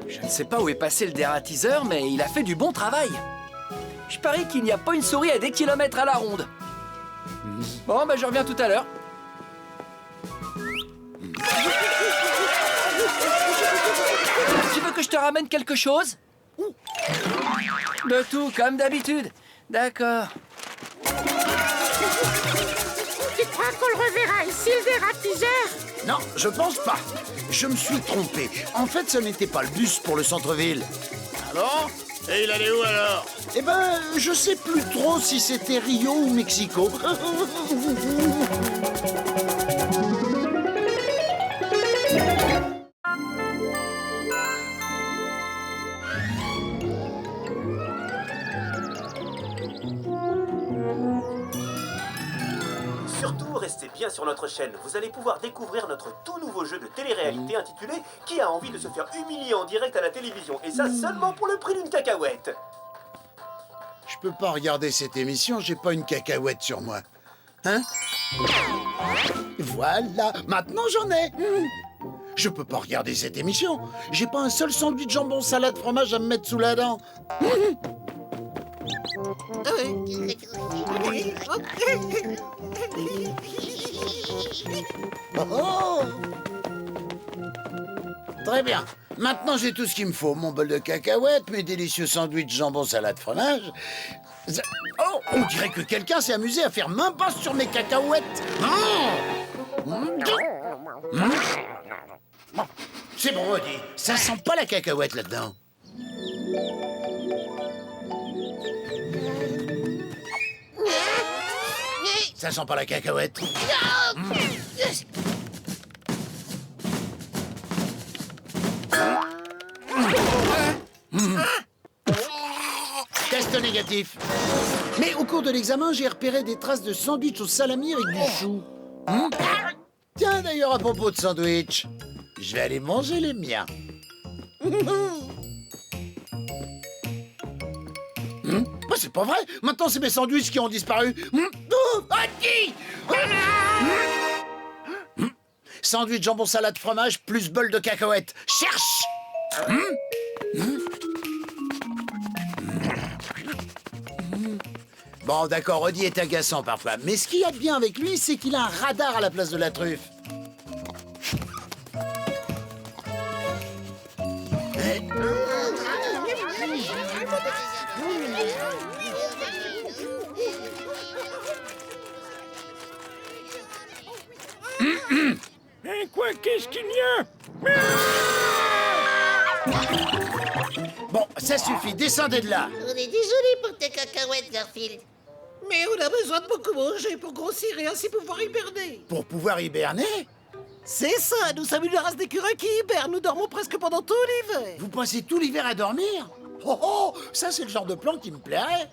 Je ne sais pas où est passé le dératiseur, mais il a fait du bon travail. Je parie qu'il n'y a pas une souris à des kilomètres à la ronde. Bon, ben je reviens tout à l'heure. Tu veux que je te ramène quelque chose? De tout, comme d'habitude. D'accord. Tu crois qu'on le reverra ici, le dératiseur? Non, je pense pas. Je me suis trompé. En fait, ce n'était pas le bus pour le centre-ville. Alors? Et il allait où alors? Eh ben, je sais plus trop si c'était Rio ou Mexico. Surtout, restez bien sur notre chaîne. Vous allez pouvoir découvrir notre tout nouveau jeu de télé-réalité intitulé « Qui a envie de se faire humilier en direct à la télévision ?» Et ça seulement pour le prix d'une cacahuète. Je peux pas regarder cette émission, j'ai pas une cacahuète sur moi. Hein? Voilà, maintenant j'en ai. Je peux pas regarder cette émission. J'ai pas un seul sandwich jambon salade fromage à me mettre sous la dent. Oh! Très bien. Maintenant, j'ai tout ce qu'il me faut. Mon bol de cacahuètes, mes délicieux sandwichs jambon salade fromage. Oh! On dirait que quelqu'un s'est amusé à faire main basse sur mes cacahuètes. C'est bon, Roddy. Ça sent pas la cacahuète là-dedans. Ça sent pas la cacahuète. Test négatif. Mais au cours de l'examen, j'ai repéré des traces de sandwich au salami avec du chou. Tiens, d'ailleurs, à propos de sandwich, je vais aller manger les miens. Oh, c'est pas vrai. Maintenant, c'est mes sandwichs qui ont disparu. Sandwich jambon salade fromage plus bol de cacahuètes. Cherche. Bon, d'accord, Roddy est agaçant parfois. Mais ce qu'il y a de bien avec lui, c'est qu'il a un radar à la place de la truffe. Quoi, qu'est-ce qu'il y a? Bon, ça suffit, descendez de là. On est désolé pour tes cacahuètes, Garfield. Mais on a besoin de beaucoup manger pour grossir et ainsi pouvoir hiberner. Pour pouvoir hiberner? C'est ça, nous sommes une race d'écureuils qui hibernent. Nous dormons presque pendant tout l'hiver. Vous passez tout l'hiver à dormir? Oh oh, ça c'est le genre de plan qui me plairait.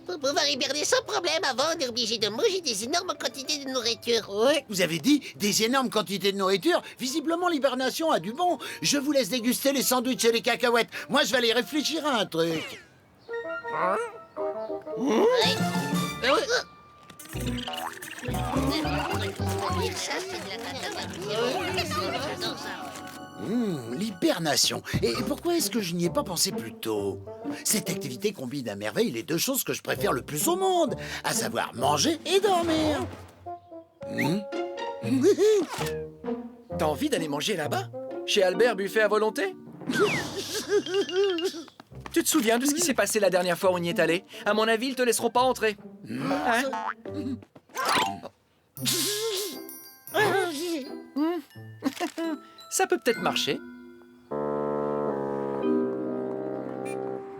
Pour pouvoir hiberner sans problème, avant, on est obligé de manger des énormes quantités de nourriture. Oui. Vous avez dit des énormes quantités de nourriture. Visiblement, l'hibernation a du bon. Je vous laisse déguster les sandwichs et les cacahuètes. Moi, je vais aller réfléchir à un truc. L'hibernation. Et pourquoi est-ce que je n'y ai pas pensé plus tôt? Cette activité combine à merveille les deux choses que je préfère le plus au monde, à savoir manger et dormir. T'as envie d'aller manger là-bas? Chez Albert Buffet à volonté? Tu te souviens de ce qui s'est passé la dernière fois où on y est allé? À mon avis, ils te laisseront pas entrer. Hein? Ça peut peut-être marcher.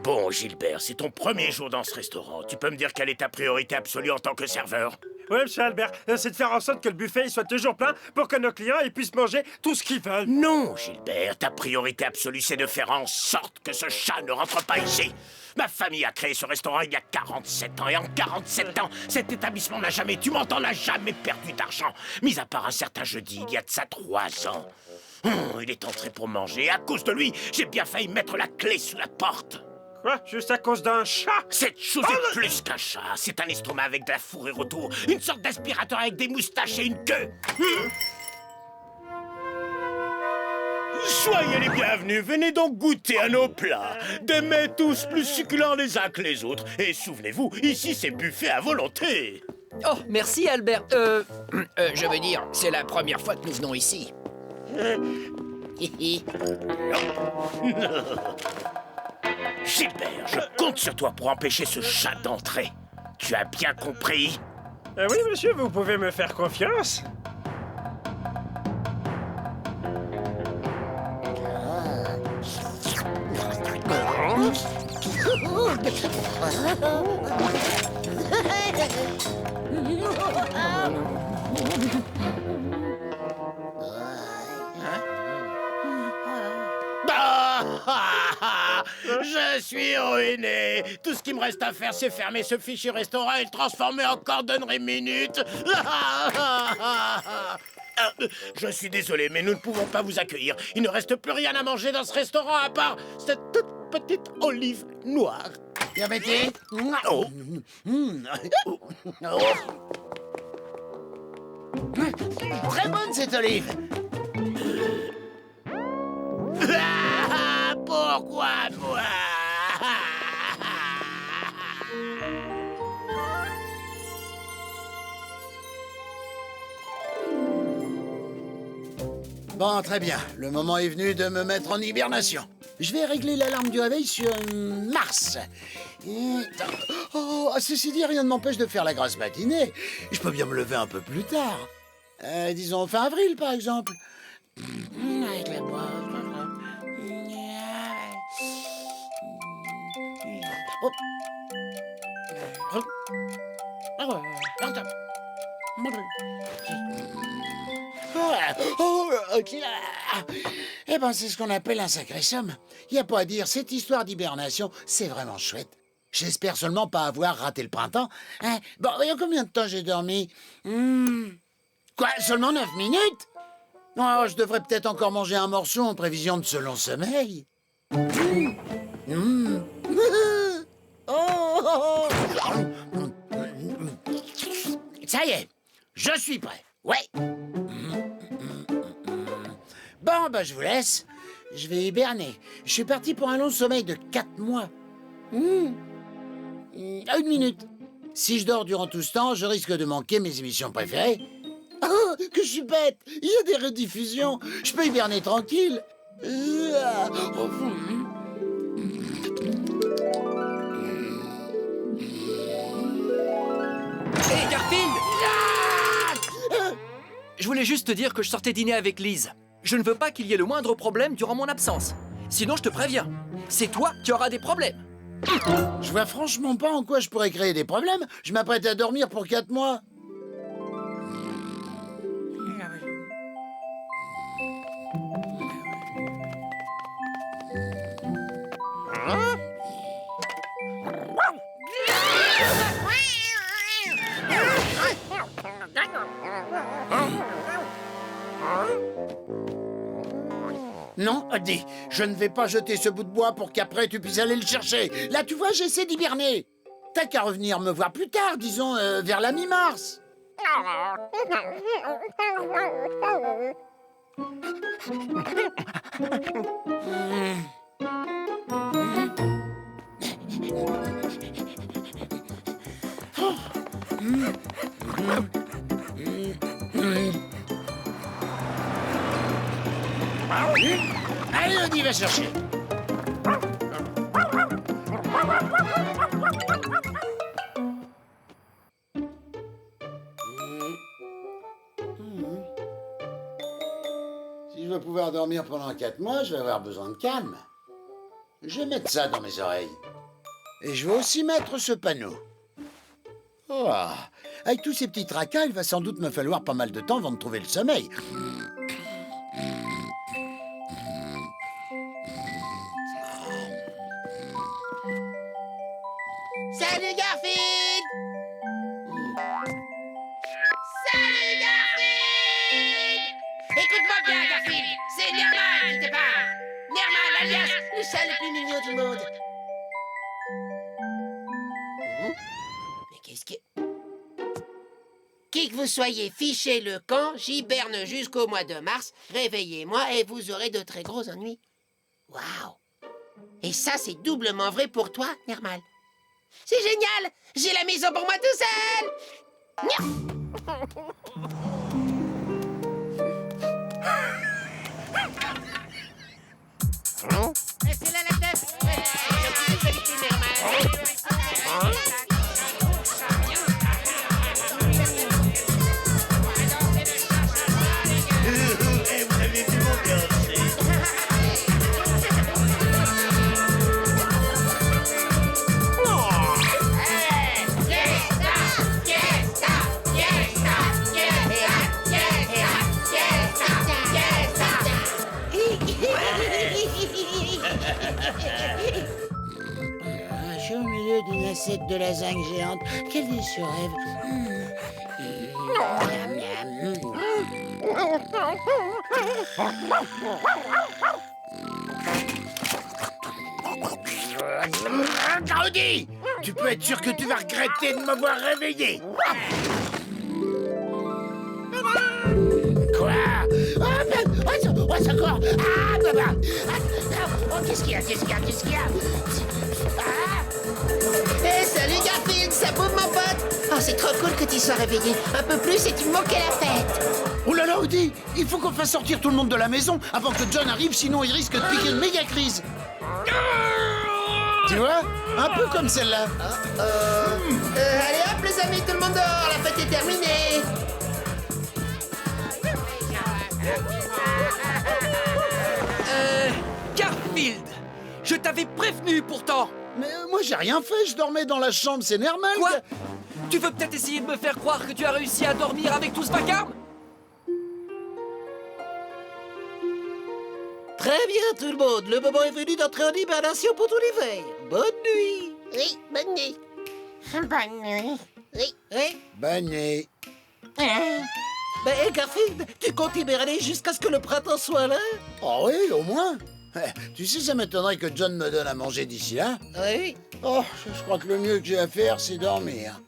Bon, Gilbert, c'est ton premier jour dans ce restaurant. Tu peux me dire quelle est ta priorité absolue en tant que serveur? Ouais, monsieur Albert, c'est de faire en sorte que le buffet soit toujours plein pour que nos clients puissent manger tout ce qu'ils veulent. Non, Gilbert, ta priorité absolue, c'est de faire en sorte que ce chat ne rentre pas ici. Ma famille a créé ce restaurant il y a 47 ans, et en 47 ans, cet établissement n'a jamais, tu m'entends, n'a jamais perdu d'argent. Mis à part un certain jeudi, il y a de ça 3 ans. Il est entré pour manger, et à cause de lui, j'ai bien failli mettre la clé sous la porte. Quoi? Juste à cause d'un chat? Cette chose est plus qu'un chat. C'est un estomac avec de la fourrure autour. Une sorte d'aspirateur avec des moustaches et une queue. Soyez les bienvenus, venez donc goûter à nos plats. Des mets tous plus succulents les uns que les autres. Et souvenez-vous, ici c'est buffet à volonté. Oh, merci Albert. Je veux dire, c'est la première fois que nous venons ici. Gilbert, je compte sur toi pour empêcher ce chat d'entrer. Tu as bien compris? Oui, monsieur, vous pouvez me faire confiance. Je suis ruiné. Tout ce qui me reste à faire, c'est fermer ce fichu restaurant et le transformer en cordonnerie minute. Je suis désolé, mais nous ne pouvons pas vous accueillir. Il ne reste plus rien à manger dans ce restaurant à part cette toute petite olive noire. Bien bêté. Oh. Très bonne cette olive. Pourquoi moi? Bon, très bien. Le moment est venu de me mettre en hibernation. Je vais régler l'alarme du réveil sur Mars. Oh, ceci dit, rien ne m'empêche de faire la grasse matinée. Je peux bien me lever un peu plus tard. Disons fin avril, par exemple. Avec la boîte. Eh ben, c'est ce qu'on appelle un sacré somme. Y a pas à dire, cette histoire d'hibernation, c'est vraiment chouette. J'espère seulement pas avoir raté le printemps. Hein? Bon, voyons combien de temps j'ai dormi. Quoi, seulement 9 minutes? Oh, je devrais peut-être encore manger un morceau en prévision de ce long sommeil. Ça y est, je suis prêt. Ouais. Bon, bah je vous laisse. Je vais hiberner. Je suis parti pour un long sommeil de 4 mois. Une minute. Si je dors durant tout ce temps, je risque de manquer mes émissions préférées. Oh, que je suis bête. Il y a des rediffusions. Je peux hiberner tranquille. Hé, Garfield! Je voulais juste te dire que je sortais dîner avec Lise. Je ne veux pas qu'il y ait le moindre problème durant mon absence. Sinon, je te préviens, c'est toi qui auras des problèmes. Je vois franchement pas en quoi je pourrais créer des problèmes. Je m'apprête à dormir pour 4 mois. Non, Oddy, je ne vais pas jeter ce bout de bois pour qu'après tu puisses aller le chercher. Là, tu vois, j'essaie d'hiberner. T'as qu'à revenir me voir plus tard, disons, vers la mi-mars. Allez, Oddy, va chercher. Si je veux pouvoir dormir pendant 4 mois, je vais avoir besoin de calme. Je vais mettre ça dans mes oreilles. Et je vais aussi mettre ce panneau. Oh, avec tous ces petits tracas, il va sans doute me falloir pas mal de temps avant de trouver le sommeil. Salut Garfield! Salut Garfield! Écoute-moi bien Garfield, c'est Nermal qui te parle. Nermal alias le chat le plus mignon du monde. Mais qu'est-ce que... Qui que vous vous soyez fiché le camp, j'hiberne jusqu'au mois de mars, réveillez-moi et vous aurez de très gros ennuis. Waouh! Et ça, c'est doublement vrai pour toi, Nermal. C'est génial! J'ai la maison pour moi tout seul! C'est là la tête! Vous avez vu mon fiancé? Un jeu au milieu d'une assiette de lasagne géante. Quel délicieux rêve. Miam, miam. Gaudi, tu peux être sûr que tu vas regretter de m'avoir réveillé. Quoi? Oh, secours! Ah, baba! Oh, qu'est-ce qu'il y a? Hey, salut Garfield, ça boum mon pote! Oh, c'est trop cool que tu sois réveillé. Un peu plus et tu me manquais la fête. Oh là là, Audi, il faut qu'on fasse sortir tout le monde de la maison avant que John arrive, sinon il risque de piquer une méga crise. Tu vois? Un peu comme celle-là. Allez hop les amis, tout le monde dehors, la fête est terminée. Garfield! Je t'avais prévenu pourtant! Mais moi j'ai rien fait, je dormais dans la chambre, c'est normal. Quoi? Tu veux peut-être essayer de me faire croire que tu as réussi à dormir avec tout ce vacarme? Très bien tout le monde, le moment est venu d'entrer en hibernation pour tout l'hiver. Bonne nuit. Oui, bonne nuit. Bonne nuit. Oui, oui. Bonne nuit. Ben, Garfield, tu comptes hiberner jusqu'à ce que le printemps soit là? Oh oui, au moins. Tu sais, ça m'étonnerait que John me donne à manger d'ici là. Oui. Oh, je crois que le mieux que j'ai à faire, c'est dormir.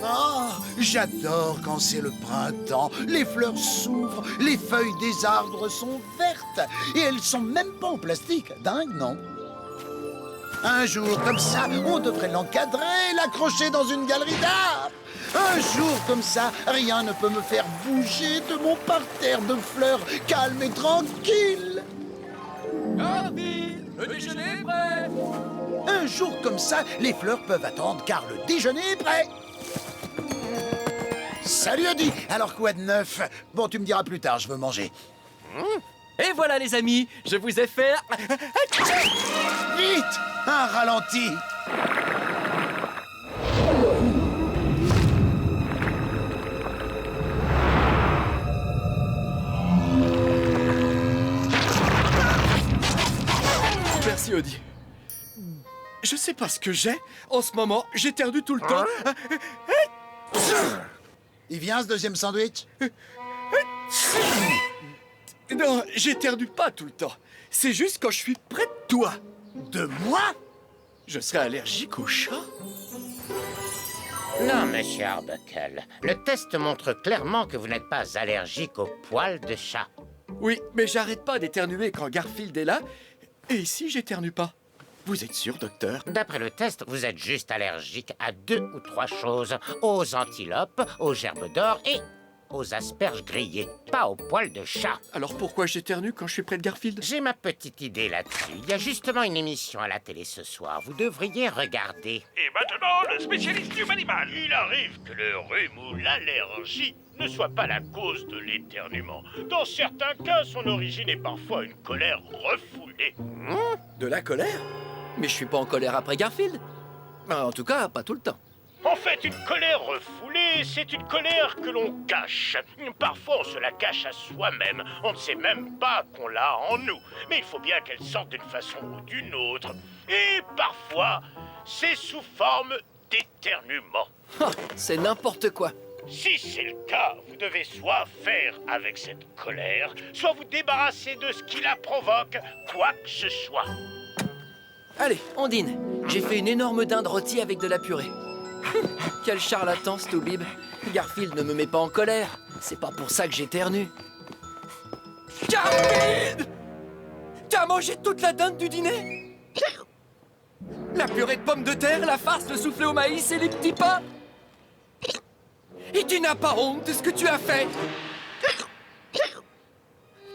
Oh, j'adore quand c'est le printemps. Les fleurs s'ouvrent, les feuilles des arbres sont vertes. Et elles sont même pas en plastique. Dingue, non? Un jour comme ça, on devrait l'encadrer, l'accrocher dans une galerie d'art. Un jour comme ça, rien ne peut me faire bouger de mon parterre de fleurs calme et tranquille. Garfield, le déjeuner est prêt! Un jour comme ça, les fleurs peuvent attendre car le déjeuner est prêt. Salut Audi, alors quoi de neuf? Bon, tu me diras plus tard, je veux manger. Et voilà les amis, je vous ai fait... Vite, un ralenti. Merci Audi. Je sais pas ce que j'ai. En ce moment, j'éternue tout le temps. Il vient ce deuxième sandwich? Non, j'éternue pas tout le temps. C'est juste quand je suis près de toi. De moi? Je serais allergique aux chats? Non, monsieur Arbuckle. Le test montre clairement que vous n'êtes pas allergique aux poils de chat. Oui, mais j'arrête pas d'éternuer quand Garfield est là. Et ici, j'éternue pas. Vous êtes sûr, docteur? D'après le test, vous êtes juste allergique à 2 ou 3 choses. Aux antilopes, aux gerbes d'or et aux asperges grillées. Pas aux poils de chat. Alors pourquoi j'éternue quand je suis près de Garfield? J'ai ma petite idée là-dessus. Il y a justement une émission à la télé ce soir. Vous devriez regarder. Et maintenant, le spécialiste du animal. Il arrive que le rhume ou l'allergie ne soit pas la cause de l'éternuement. Dans certains cas, son origine est parfois une colère refoulée. De la colère? Mais je suis pas en colère après Garfield. En tout cas, pas tout le temps. En fait, une colère refoulée, c'est une colère que l'on cache. Parfois, on se la cache à soi-même. On ne sait même pas qu'on l'a en nous. Mais il faut bien qu'elle sorte d'une façon ou d'une autre. Et parfois, c'est sous forme d'éternuement. C'est n'importe quoi. Si c'est le cas, vous devez soit faire avec cette colère, soit vous débarrasser de ce qui la provoque, quoi que ce soit. Allez, on dîne. J'ai fait une énorme dinde rôtie avec de la purée. Quel charlatan, ce Toubib. Garfield ne me met pas en colère. C'est pas pour ça que j'éternue. Garfield! T'as mangé toute la dinde du dîner? La purée de pommes de terre, la farce, le soufflé au maïs et les petits pains? Et tu n'as pas honte de ce que tu as fait?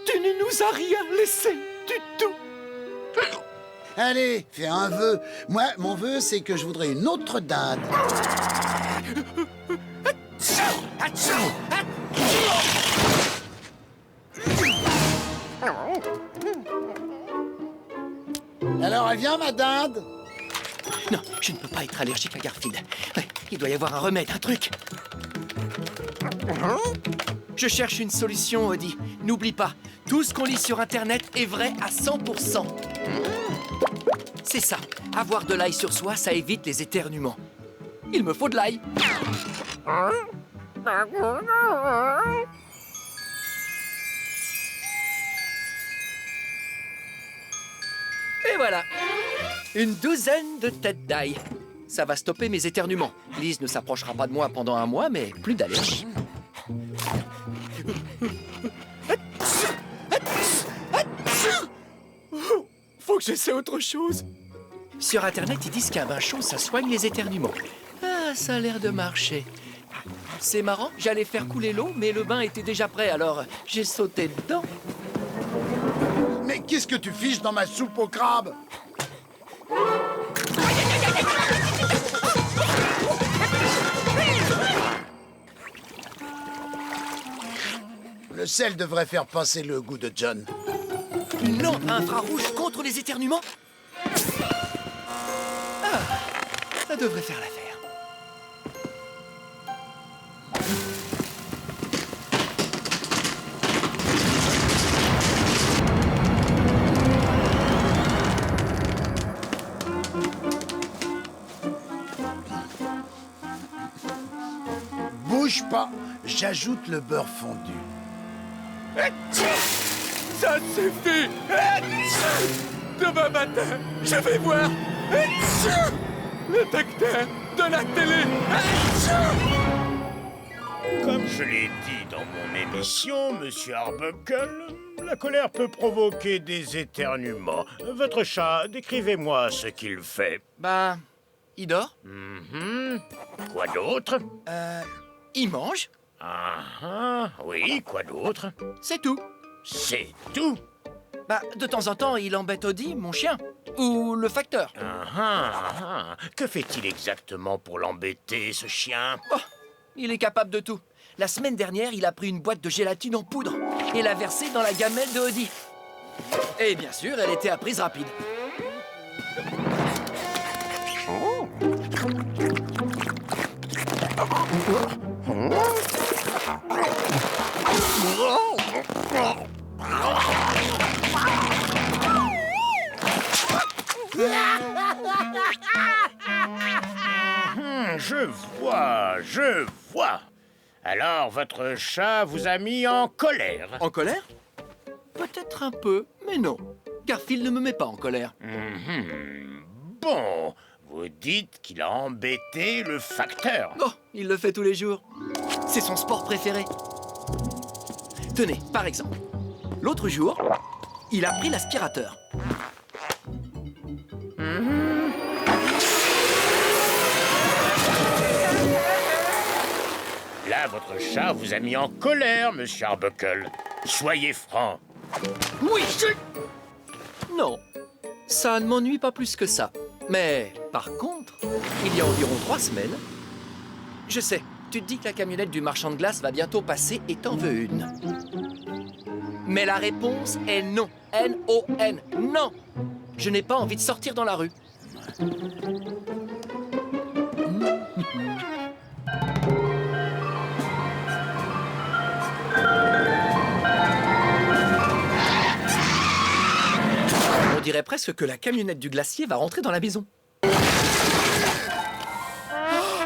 Tu ne nous as rien laissé du tout. Allez, fais un vœu. Moi, mon vœu, c'est que je voudrais une autre dinde. Alors, elle vient, ma dinde? Non, je ne peux pas être allergique à Garfield. Ouais, il doit y avoir un remède, un truc. Je cherche une solution, Odie. N'oublie pas, tout ce qu'on lit sur Internet est vrai à 100%. C'est ça. Avoir de l'ail sur soi, ça évite les éternuements. Il me faut de l'ail. Et voilà. Une douzaine de têtes d'ail. Ça va stopper mes éternuements. Lise ne s'approchera pas de moi pendant un mois, mais plus d'allergie. Faut que j'essaie autre chose. Sur Internet, ils disent qu'un bain chaud, ça soigne les éternuements. Ah, ça a l'air de marcher. C'est marrant, j'allais faire couler l'eau, mais le bain était déjà prêt, alors j'ai sauté dedans. Mais qu'est-ce que tu fiches dans ma soupe au crabe? Le sel devrait faire passer le goût de John. Une lampe à infrarouge contre les éternuements? Ah, ça devrait faire l'affaire. Bouge pas, j'ajoute le beurre fondu. Ça suffit! Demain matin, je vais voir le docteur de la télé! Comme je l'ai dit dans mon émission, Monsieur Arbuckle, la colère peut provoquer des éternuements. Votre chat, décrivez-moi ce qu'il fait. Bah, il dort. Quoi d'autre? Il mange. Oui, quoi d'autre? C'est tout. C'est tout? Bah, de temps en temps, il embête Odie, mon chien. Ou le facteur. Que fait-il exactement pour l'embêter, ce chien? Oh, il est capable de tout. La semaine dernière, il a pris une boîte de gélatine en poudre et l'a versée dans la gamelle de Odie. Et bien sûr, elle était à prise rapide. Je vois. Alors, votre chat vous a mis en colère? En colère? Peut-être un peu, mais non. Garfield ne me met pas en colère. Bon, vous dites qu'il a embêté le facteur. Oh, il le fait tous les jours. C'est son sport préféré. Tenez, par exemple, l'autre jour, il a pris l'aspirateur. Là, votre chat vous a mis en colère, Monsieur Arbuckle. Soyez franc. Oui, Non, ça ne m'ennuie pas plus que ça. Mais, par contre, il y a environ 3 semaines... Je sais, tu te dis que la camionnette du marchand de glace va bientôt passer et t'en veux une. Mais la réponse est non. N-O-N. Non. Je n'ai pas envie de sortir dans la rue. On dirait presque que la camionnette du glacier va rentrer dans la maison.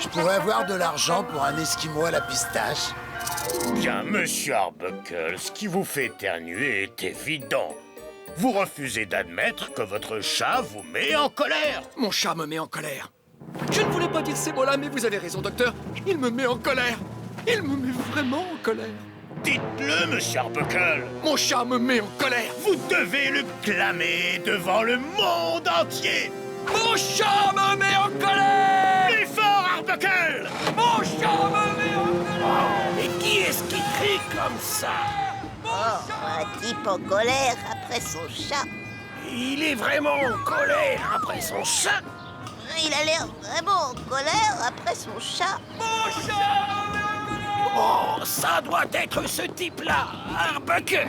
Je pourrais avoir de l'argent pour un esquimau à la pistache. Bien, Monsieur Arbuckle, ce qui vous fait éternuer est évident. Vous refusez d'admettre que votre chat vous met en colère. Mon chat me met en colère. Je ne voulais pas dire ces mots-là, mais vous avez raison, docteur. Il me met en colère. Il me met vraiment en colère. Dites-le, monsieur Arbuckle. Mon chat me met en colère. Vous devez le clamer devant le monde entier. Mon chat me met en colère. Plus fort, Arbuckle. Mon chat me met en colère. Mais qui est-ce qui crie comme ça? Un type en colère après son chat. Il est vraiment en colère après son chat. Il a l'air vraiment en colère après son chat. Mon chat! Oh, ça doit être ce type-là, Arbuckle.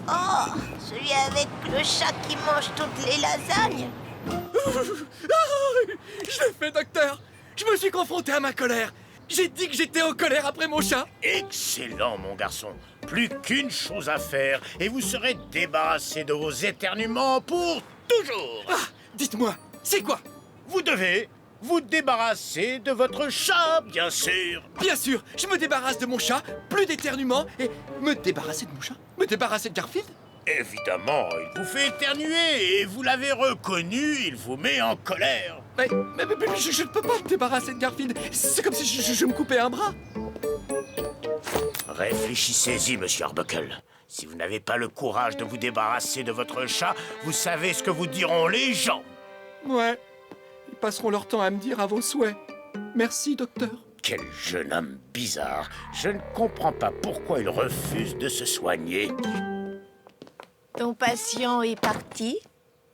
Oh, celui avec le chat qui mange toutes les lasagnes. Je l'ai fait, docteur. Je me suis confronté à ma colère. J'ai dit que j'étais en colère après mon chat. Excellent, mon garçon. Plus qu'une chose à faire et vous serez débarrassé de vos éternuements pour toujours. Ah, dites-moi, c'est quoi? Vous devez vous débarrasser de votre chat, bien sûr. Bien sûr, je me débarrasse de mon chat, plus d'éternuements, et me débarrasser de mon chat? Me débarrasser de Garfield? Évidemment, il vous fait éternuer et vous l'avez reconnu, il vous met en colère. Mais je ne peux pas me débarrasser de Garfield. C'est comme si je me coupais un bras. Réfléchissez-y, monsieur Arbuckle. Si vous n'avez pas le courage de vous débarrasser de votre chat, vous savez ce que vous diront les gens. Ouais, ils passeront leur temps à me dire à vos souhaits. Merci, docteur. Quel jeune homme bizarre. Je ne comprends pas pourquoi il refuse de se soigner. Ton patient est parti?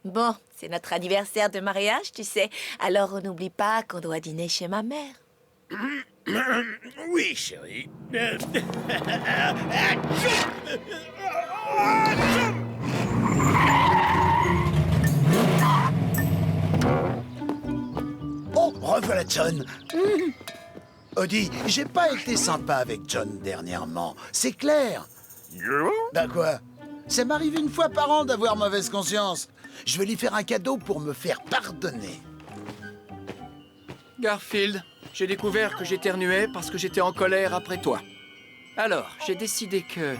Bon, c'est notre anniversaire de mariage, tu sais. Alors on n'oublie pas qu'on doit dîner chez ma mère. Oui, chérie. Oh, revoilà John. Odie, j'ai pas été sympa avec John dernièrement. C'est clair. Bah quoi? Ça m'arrive une fois par an d'avoir mauvaise conscience. Je vais lui faire un cadeau pour me faire pardonner. Garfield, j'ai découvert que j'éternuais parce que j'étais en colère après toi. Alors, j'ai décidé que,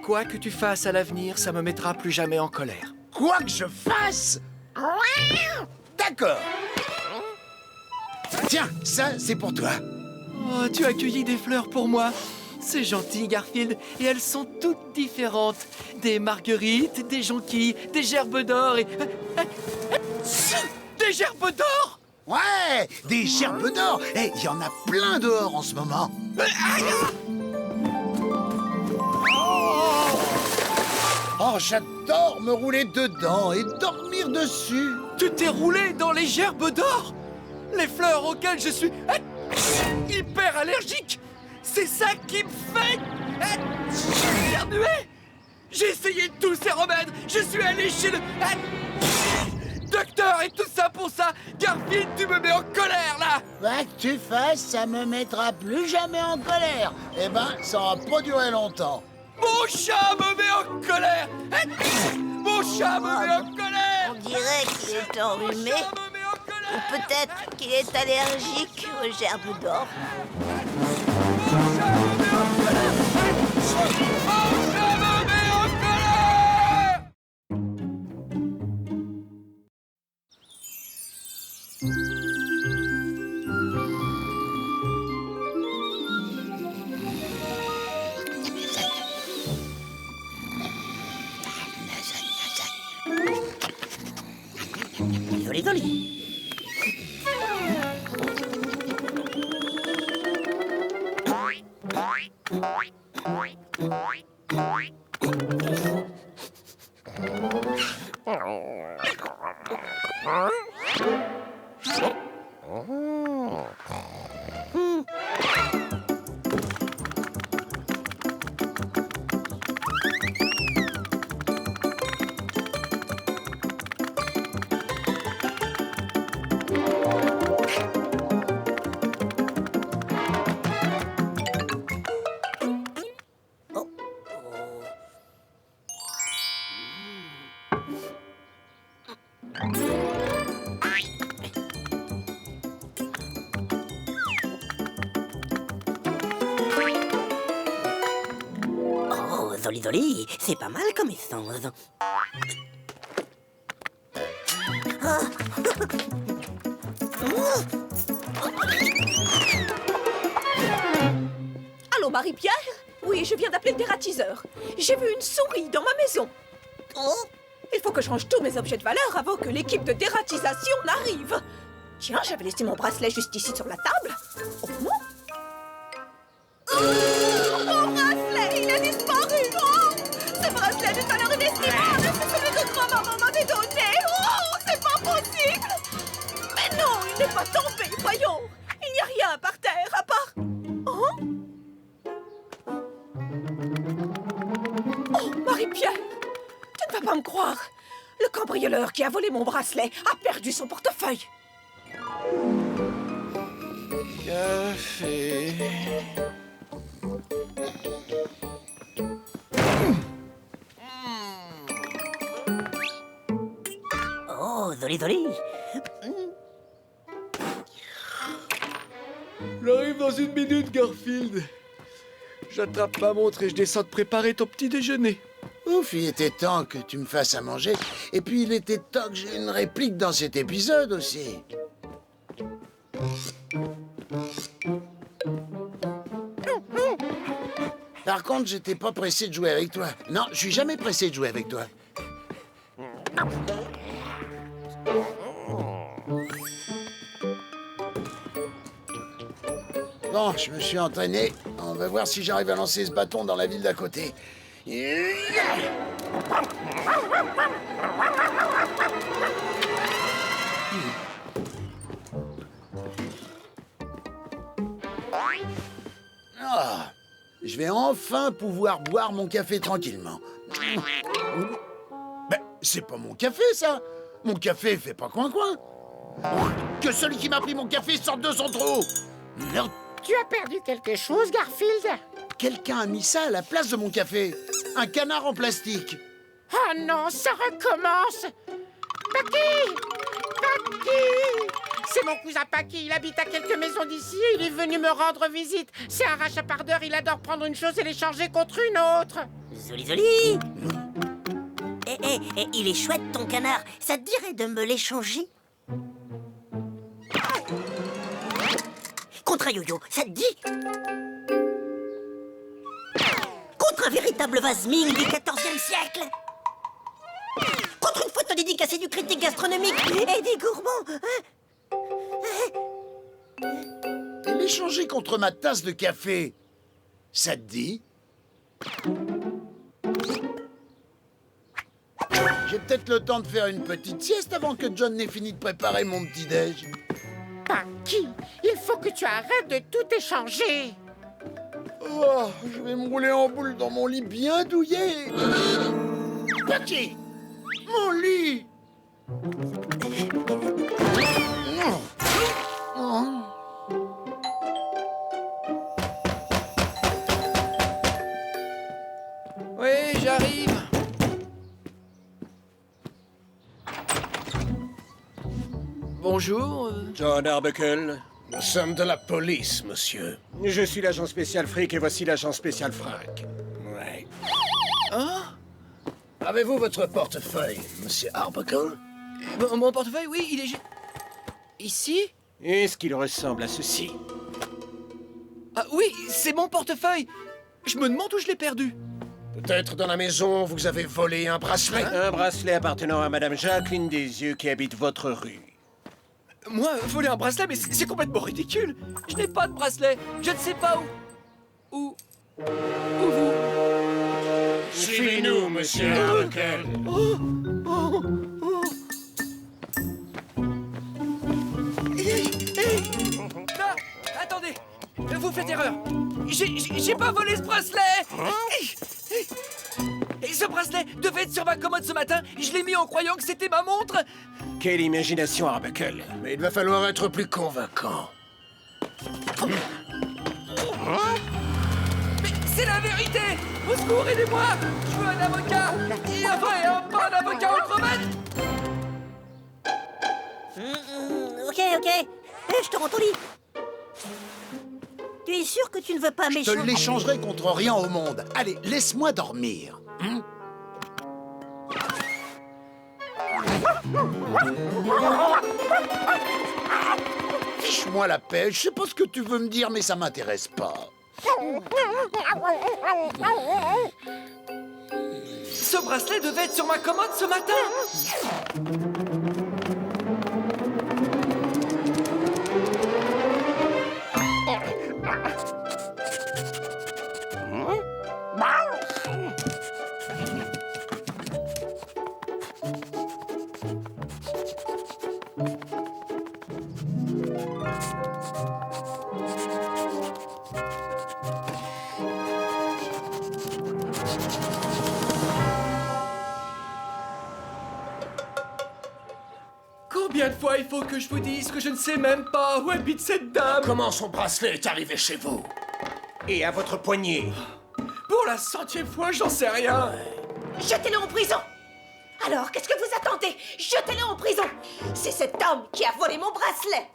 quoi que tu fasses à l'avenir, ça me mettra plus jamais en colère. Quoi que je fasse? D'accord. Tiens, ça, c'est pour toi. Oh, tu as cueilli des fleurs pour moi. C'est gentil, Garfield, et elles sont toutes différentes. Des marguerites, des jonquilles, des gerbes d'or et... Des gerbes d'or! Ouais, des gerbes d'or. Et il y en a plein dehors en ce moment. Oh, j'adore me rouler dedans et dormir dessus. Tu t'es roulé dans les gerbes d'or? Les fleurs auxquelles je suis hyper allergique. C'est ça qui me fait éternuer. J'ai essayé tous ces remèdes. Je suis allé chez le docteur et tout ça pour ça. Garfield, tu me mets en colère là. Quoi que tu fasses, ça me mettra plus jamais en colère. Eh ben, ça aura pas duré longtemps. Mon chat me met en colère. Mon chat me met en colère. On dirait qu'il est enrhumé. Ou peut-être qu'il est allergique aux gerbes d'or. Doli doli. Oh, doli doli, c'est pas mal comme essence. Allô, Marie-Pierre? Oui, je viens d'appeler le dératiseur. J'ai vu une souris dans ma maison. Oh, il faut que je range tous mes objets de valeur avant que l'équipe de dératisation n'arrive. Tiens, j'avais laissé mon bracelet juste ici sur la table. Oh non! Mon bracelet, il a disparu! Oh, ce bracelet d'une valeur inestimable, c'est celui que grand-maman m'avait donné! Oh, c'est pas possible! Mais non, il n'est pas tombé, voyons! Il n'y a rien par terre, à part... Oh? Oh, Marie-Pierre! Tu ne vas pas me croire! Le cambrioleur qui a volé mon bracelet a perdu son portefeuille! Café... Oh, Zoli. J'arrive dans 1 minute, Garfield. J'attrape ma montre et je descends de préparer ton petit déjeuner. Ouf, il était temps que tu me fasses à manger. Et puis il était temps que j'ai une réplique dans cet épisode aussi. Par contre, j'étais pas pressé de jouer avec toi. Non, je suis jamais pressé de jouer avec toi. Bon, je me suis entraîné. On va voir si j'arrive à lancer ce bâton dans la ville d'à côté. Ah, je vais enfin pouvoir boire mon café tranquillement. Ben, c'est pas mon café, ça. Mon café fait pas coin-coin. Que celui qui m'a pris mon café sorte de son trou. Merde. Tu as perdu quelque chose, Garfield? Quelqu'un a mis ça à la place de mon café. Un canard en plastique. Oh non, ça recommence! Paki! Paki! C'est mon cousin Paki, il habite à quelques maisons d'ici et il est venu me rendre visite. C'est un rachapardeur, il adore prendre une chose et l'échanger contre une autre. Zoli. Il est chouette ton canard. Ça te dirait de me l'échanger? Contre un yo-yo, ça te dit? Contre un véritable vase Ming du XIVe siècle? Contre une photo dédicacée du critique gastronomique et des gourmands? Et l'échanger contre ma tasse de café, ça te dit? J'ai peut-être le temps de faire une petite sieste avant que John n'ait fini de préparer mon petit-déj. Paki, il faut que tu arrêtes de tout échanger. Oh, je vais me rouler en boule dans mon lit bien douillet. Paki, mon lit. Oui, j'arrive. Bonjour. John Arbuckle. Nous sommes de la police, monsieur. Je suis l'agent spécial Frick et voici l'agent spécial Frank. Ouais. Hein? Avez-vous votre portefeuille, monsieur Arbuckle? Mon portefeuille, oui, il est... Ici? Est-ce qu'il ressemble à ceci? Ah oui, c'est mon portefeuille. Je me demande où je l'ai perdu. Peut-être dans la maison, vous avez volé un bracelet? Un bracelet appartenant à Madame Jacqueline Desieux qui habite votre rue. Moi, voler un bracelet, mais c'est complètement ridicule. Je n'ai pas de bracelet. Je ne sais pas où vous? Suivez-nous, monsieur Arbuckle. Non, attendez. Vous faites erreur. J'ai pas volé ce bracelet. Et ce bracelet devait être sur ma commode ce matin. Je l'ai mis en croyant que c'était ma montre. Quelle imagination, Arbuckle. Mais il va falloir être plus convaincant. Mais c'est la vérité. Au secours, aidez-moi. Je veux un avocat. Et pas un avocat autrement. Ok. Je te rends ton lit. Tu es sûr que tu ne veux pas Je te m'échanger? l'échangerai contre rien au monde. Allez, laisse-moi dormir. Fiche-moi la paix, je sais pas ce que tu veux me dire, mais ça m'intéresse pas. Ce bracelet devait être sur ma commode ce matin. Combien de fois il faut que je vous dise que je ne sais même pas où habite cette dame? Comment son bracelet est arrivé chez vous? Et à votre poignet? Pour la 100e fois, j'en sais rien. Jetez-le en prison! Alors, qu'est-ce que vous attendez? Jetez-le en prison! C'est cet homme qui a volé mon bracelet!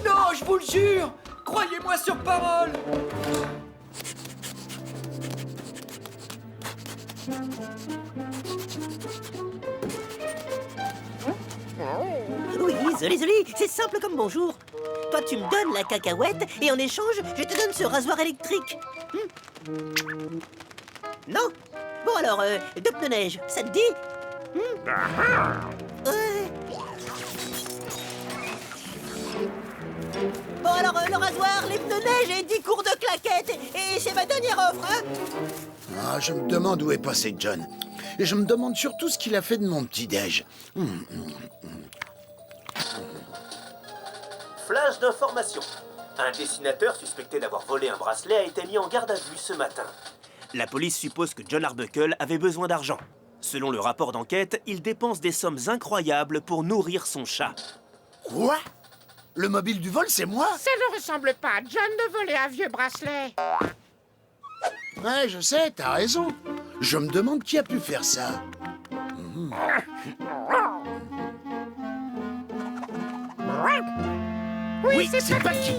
Non, je vous le jure! Croyez-moi sur parole! Oui, Zoli, c'est simple comme bonjour. Toi, tu me donnes la cacahuète et en échange, je te donne ce rasoir électrique. Non? Bon alors, deux pneus neige, ça te dit? Bon alors, le rasoir, les pneus neige et 10 cours de claquettes. Et c'est ma dernière offre, hein? Ah, je me demande où est passé John. Et je me demande surtout ce qu'il a fait de mon petit-déj. Flash d'information. Un dessinateur suspecté d'avoir volé un bracelet a été mis en garde à vue ce matin. La police suppose que John Arbuckle avait besoin d'argent. Selon le rapport d'enquête, il dépense des sommes incroyables pour nourrir son chat. Quoi? Le mobile du vol, c'est moi? Ça ne ressemble pas à John de voler un vieux bracelet. Ouais, je sais, t'as raison. Je me demande qui a pu faire ça. Oui, c'est pas qui.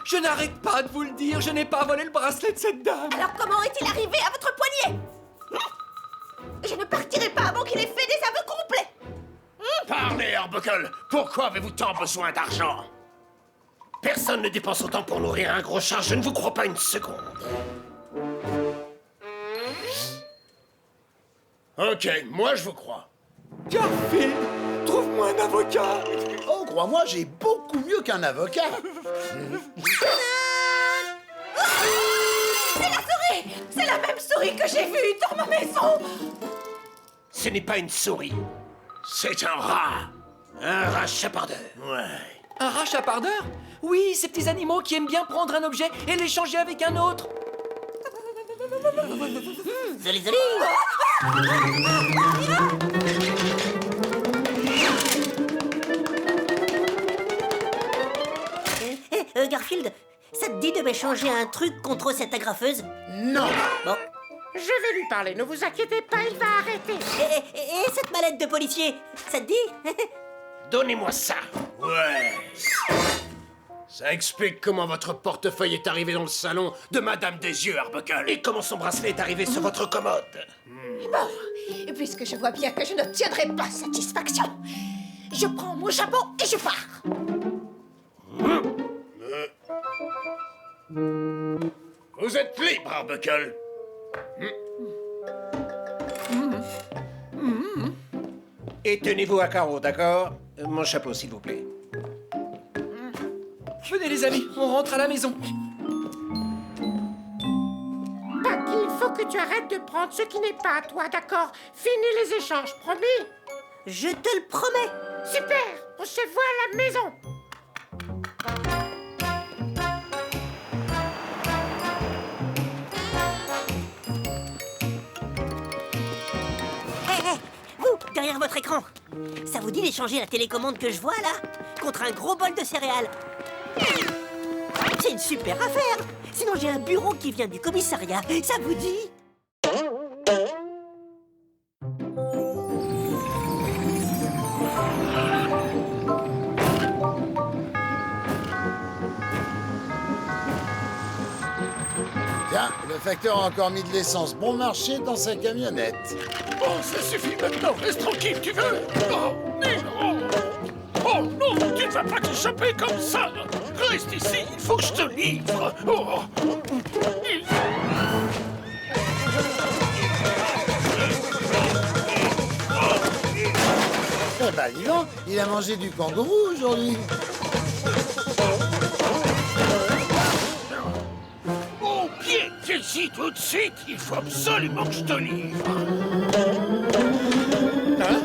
Je n'arrête pas de vous le dire, je n'ai pas volé le bracelet de cette dame. Alors comment est-il arrivé à votre poignet? Je ne partirai pas avant qu'il ait fait des aveux complets. Parlez, Arbuckle! Pourquoi avez-vous tant besoin d'argent? Personne ne dépense autant pour nourrir un gros chat, je ne vous crois pas une seconde. Ok, moi je vous crois. Garfield, trouve-moi un avocat. Oh, crois-moi, j'ai beaucoup mieux qu'un avocat. C'est la souris! C'est la même souris que j'ai vue dans ma maison! Ce n'est pas une souris, c'est un rat. Un rat chapardeur. Ouais. Un rat chapardeur? Oui, ces petits animaux qui aiment bien prendre un objet et l'échanger avec un autre. Zoli. Garfield, ça te dit de m'échanger un truc contre cette agrafeuse? Non. Bon. Je vais lui parler, ne vous inquiétez pas, il va arrêter. Et cette mallette de policier, ça te dit? Donnez-moi ça. Ouais. Ça explique comment votre portefeuille est arrivé dans le salon de Madame des Yeux, Arbuckle. Et comment son bracelet est arrivé sur votre commode. Bon, puisque je vois bien que je n'obtiendrai pas satisfaction, je prends mon chapeau et je pars. Vous êtes libre, Arbuckle. Et tenez-vous à carreau, d'accord? Mon chapeau, s'il vous plaît. Venez les amis, on rentre à la maison. Bucky, il faut que tu arrêtes de prendre ce qui n'est pas à toi, d'accord? Finis les échanges, promis? Je te le promets. Super, on se voit à la maison. Hé, vous, derrière votre écran, ça vous dit d'échanger la télécommande que je vois là? contre un gros bol de céréales. C'est une super affaire. Sinon, j'ai un bureau qui vient du commissariat. Ça vous dit? Tiens, le facteur a encore mis de l'essence bon marché dans sa camionnette. Oh, ça suffit maintenant, reste tranquille, tu veux? Oh, oh non, tu ne vas pas t'échapper comme ça. Reste ici, il faut que je te livre. Oh. Eh ben, dis donc, il a mangé du kangourou aujourd'hui. Oh, bien, viens ici tout de suite. Il faut absolument que je te livre. Hein?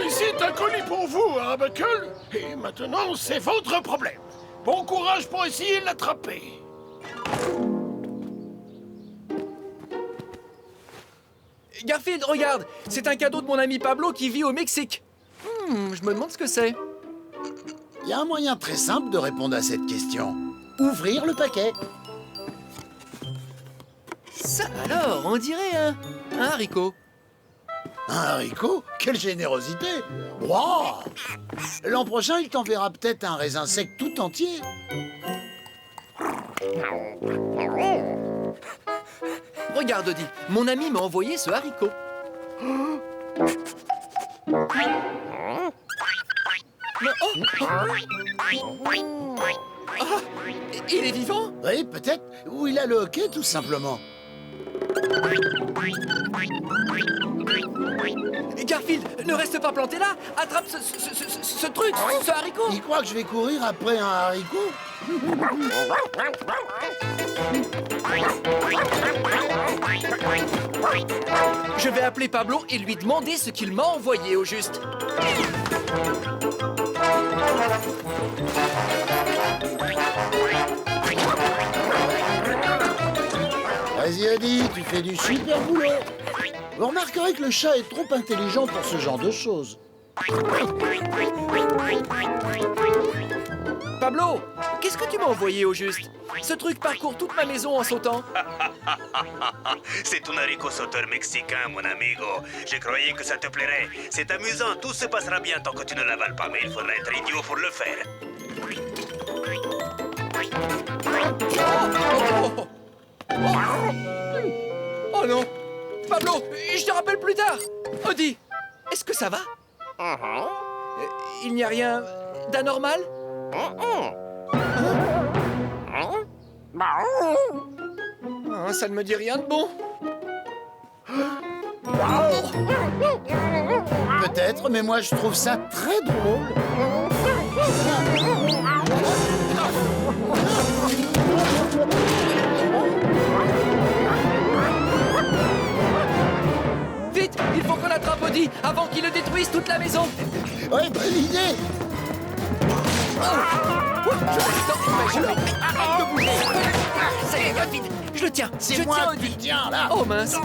C'est un colis pour vous, Arbuckle. Et maintenant, c'est votre problème. Bon courage pour essayer de l'attraper. Garfield, regarde, c'est un cadeau de mon ami Pablo qui vit au Mexique. Je me demande ce que c'est. Il y a un moyen très simple de répondre à cette question. Ouvrir le paquet. Ça alors, on dirait un haricot. Un haricot? Quelle générosité! Wow! L'an prochain, il t'enverra peut-être un raisin sec tout entier. Regarde, Odie, mon ami m'a envoyé ce haricot. Mais oh, il est vivant? Oui, peut-être. Ou il a le hockey, tout simplement. Garfield, ne reste pas planté là. Attrape ce truc, ce haricot. Il croit que je vais courir après un haricot? Je vais appeler Pablo et lui demander ce qu'il m'a envoyé au juste. Vas-y, Odie, tu fais du super boulot. Vous remarquerez que le chat est trop intelligent pour ce genre de choses. Pablo, qu'est-ce que tu m'as envoyé au juste? Ce truc parcourt toute ma maison en sautant. C'est un haricot sauteur mexicain, mon amigo. Je croyais que ça te plairait. C'est amusant, tout se passera bien tant que tu ne l'avales pas, mais il faudra être idiot pour le faire. Oh non! Pablo, je te rappelle plus tard! Odie, est-ce que ça va? Il n'y a rien d'anormal? Ça ne me dit rien de bon. Peut-être, mais moi je trouve ça très drôle. Vite, il faut qu'on attrape Odie avant qu'il ne détruise toute la maison. Ouais, bonne idée. Arrête de bouger. Ça y est, Garfield, je le tiens. C'est moi tiens qui Odie. le tiens, là. Oh mince.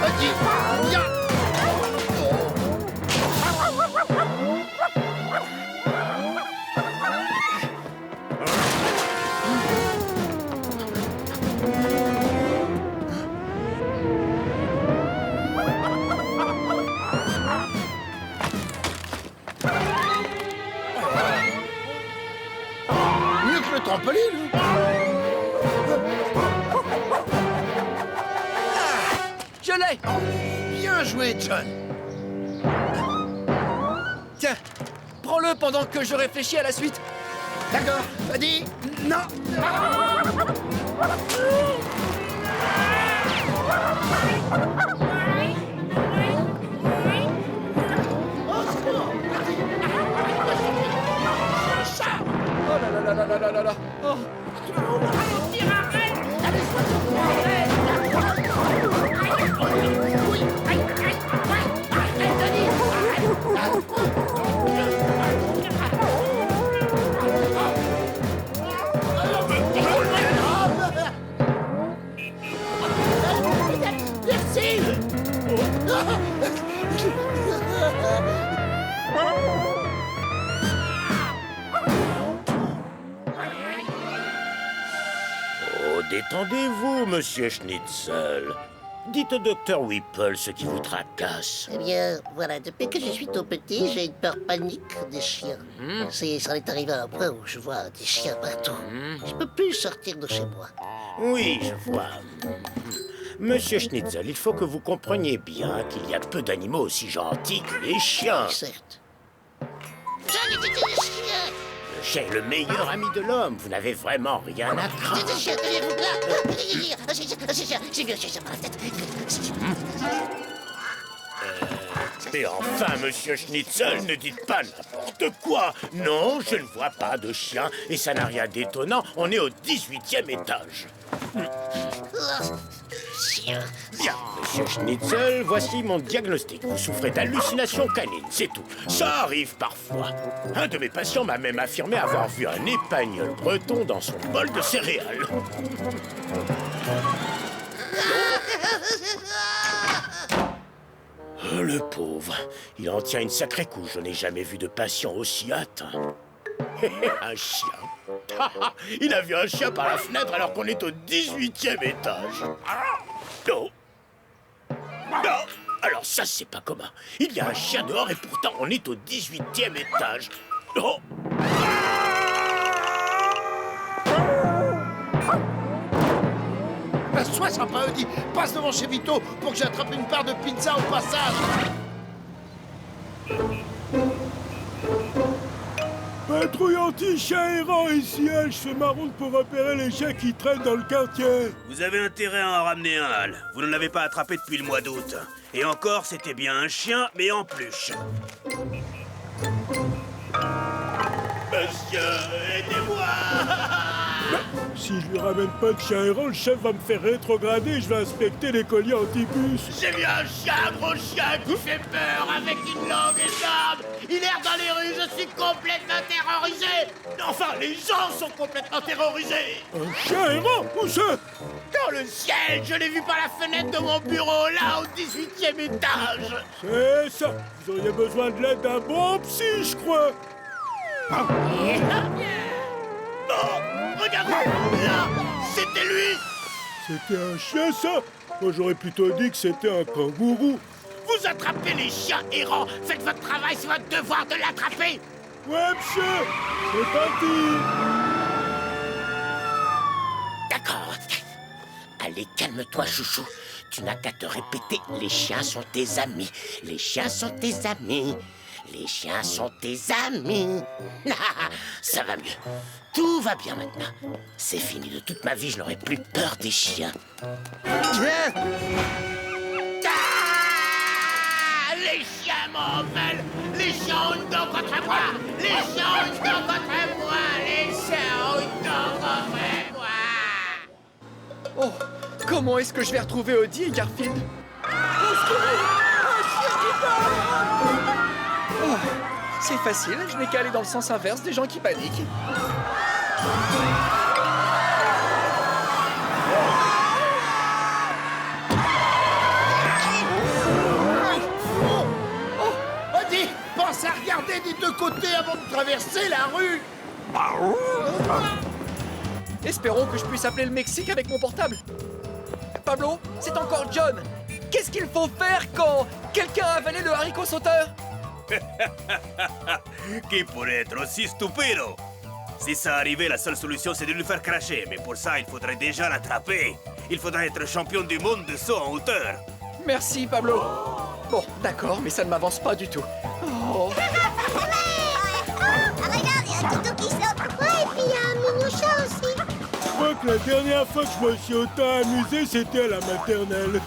Odie, viens. Mieux que le trampoline. Je l'ai. Bien joué, John. Tiens, prends-le pendant que je réfléchis à la suite. D'accord, Odie. Non. Oh là là là là là là là. Oh. Merci. Détendez-vous, monsieur Schnitzel. Dites au docteur Whipple ce qui vous tracasse. Eh bien, voilà, depuis que je suis tout petit, j'ai une peur panique des chiens. Ça est arrivé à un point où je vois des chiens partout. Je peux plus sortir de chez moi. Oui, je vois. Monsieur Schnitzel, il faut que vous compreniez bien qu'il y a peu d'animaux aussi gentils que les chiens. Certes. Le chien est le meilleur ami de l'homme. Vous n'avez vraiment rien à craindre. Mais enfin, monsieur Schnitzel, ne dites pas n'importe quoi. Non, je ne vois pas de chien, et ça n'a rien d'étonnant. On est au 18e étage. Bien, monsieur Schnitzel, voici mon diagnostic. Vous souffrez d'hallucinations canines, c'est tout. Ça arrive parfois. Un de mes patients m'a même affirmé avoir vu un épagnol breton dans son bol de céréales. Oh, le pauvre, il en tient une sacrée couche. Je n'ai jamais vu de patient aussi atteint. Un chien. Il a vu un chien par la fenêtre alors qu'on est au 18e étage. Non. Non. Alors ça, c'est pas commun. Il y a un chien dehors et pourtant on est au 18e étage. Oh. Sois sympa, Eddie. Passe devant chez Vito pour que j'attrape une part de pizza au passage. Patrouille anti-chien errant ici, je fais ma route pour repérer les chiens qui traînent dans le quartier. Vous avez intérêt à en ramener un, Al. Vous ne l'avez pas attrapé depuis le mois d'août. Et encore, c'était bien un chien, mais en peluche. Monsieur, aidez-moi! Si je lui ramène pas de chien errant, le chef va me faire rétrograder et je vais inspecter les colliers anti-bus. J'ai vu un chien, un gros chien qui fait peur avec une langue énorme. Il erre dans les rues, je suis complètement terrorisé. Enfin, les gens sont complètement terrorisés. Un chien errant? Où ça? Dans le ciel, je l'ai vu par la fenêtre de mon bureau, là, au 18e étage. C'est ça. Vous auriez besoin de l'aide d'un bon psy, je crois. Oh, regardez, là, c'était lui. C'était un chien, ça? Moi, j'aurais plutôt dit que c'était un kangourou. Vous attrapez les chiens errants. Faites votre travail, c'est votre devoir de l'attraper. Ouais, monsieur, c'est parti. D'accord. Allez, calme-toi, chouchou. Tu n'as qu'à te répéter, les chiens sont tes amis. Les chiens sont tes amis. Les chiens sont tes amis. Ça va mieux. Tout va bien maintenant. C'est fini. De toute ma vie, je n'aurai plus peur des chiens. Les chiens m'en veulent. Les chiens ont une dent contre moi. Les chiens ont une dent contre moi. Les chiens ont une dent contre moi. Oh, comment est-ce que je vais retrouver Odie et Garfield? Oh, c'est facile, je n'ai qu'à aller dans le sens inverse des gens qui paniquent. Odie, pense à regarder des deux côtés avant de traverser la rue. Espérons que je puisse appeler le Mexique avec mon portable. Pablo, c'est encore John. Qu'est-ce qu'il faut faire quand quelqu'un a avalé le haricot sauteur? Qui pourrait être aussi stupido? Si ça arrivait, la seule solution c'est de le faire cracher. Mais pour ça, il faudrait déjà l'attraper. Il faudrait être champion du monde de saut en hauteur. Merci, Pablo. Bon, d'accord, mais ça ne m'avance pas du tout. Oh. Regarde, il y a un toutou qui saute. Ouais, et puis il y a un mignon chat aussi. Je crois que la dernière fois que je me suis autant amusé, c'était à la maternelle.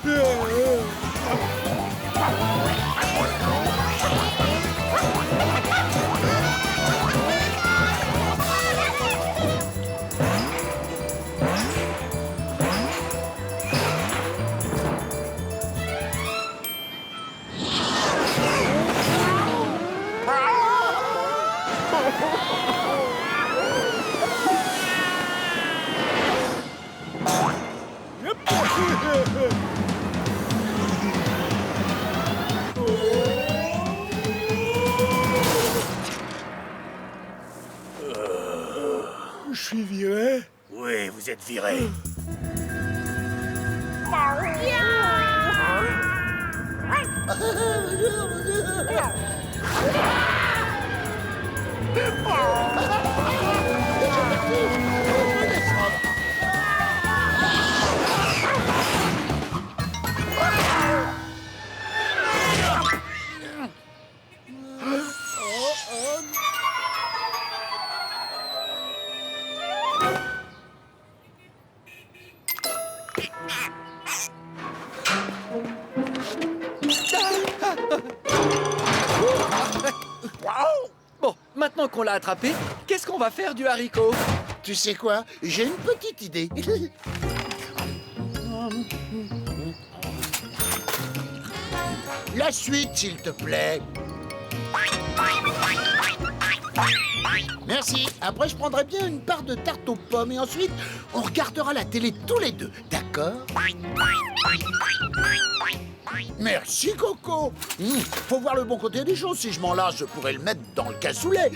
Je suis viré? Oui, vous êtes viré. Bon, maintenant qu'on l'a attrapé, qu'est-ce qu'on va faire du haricot? Tu sais quoi? J'ai une petite idée. La suite, s'il te plaît. Merci. Après, je prendrai bien une part de tarte aux pommes et ensuite, on regardera la télé tous les deux. D'accord? Merci, Coco. Faut voir le bon côté des choses. Si je m'en lasse, je pourrais le mettre dans le cassoulet.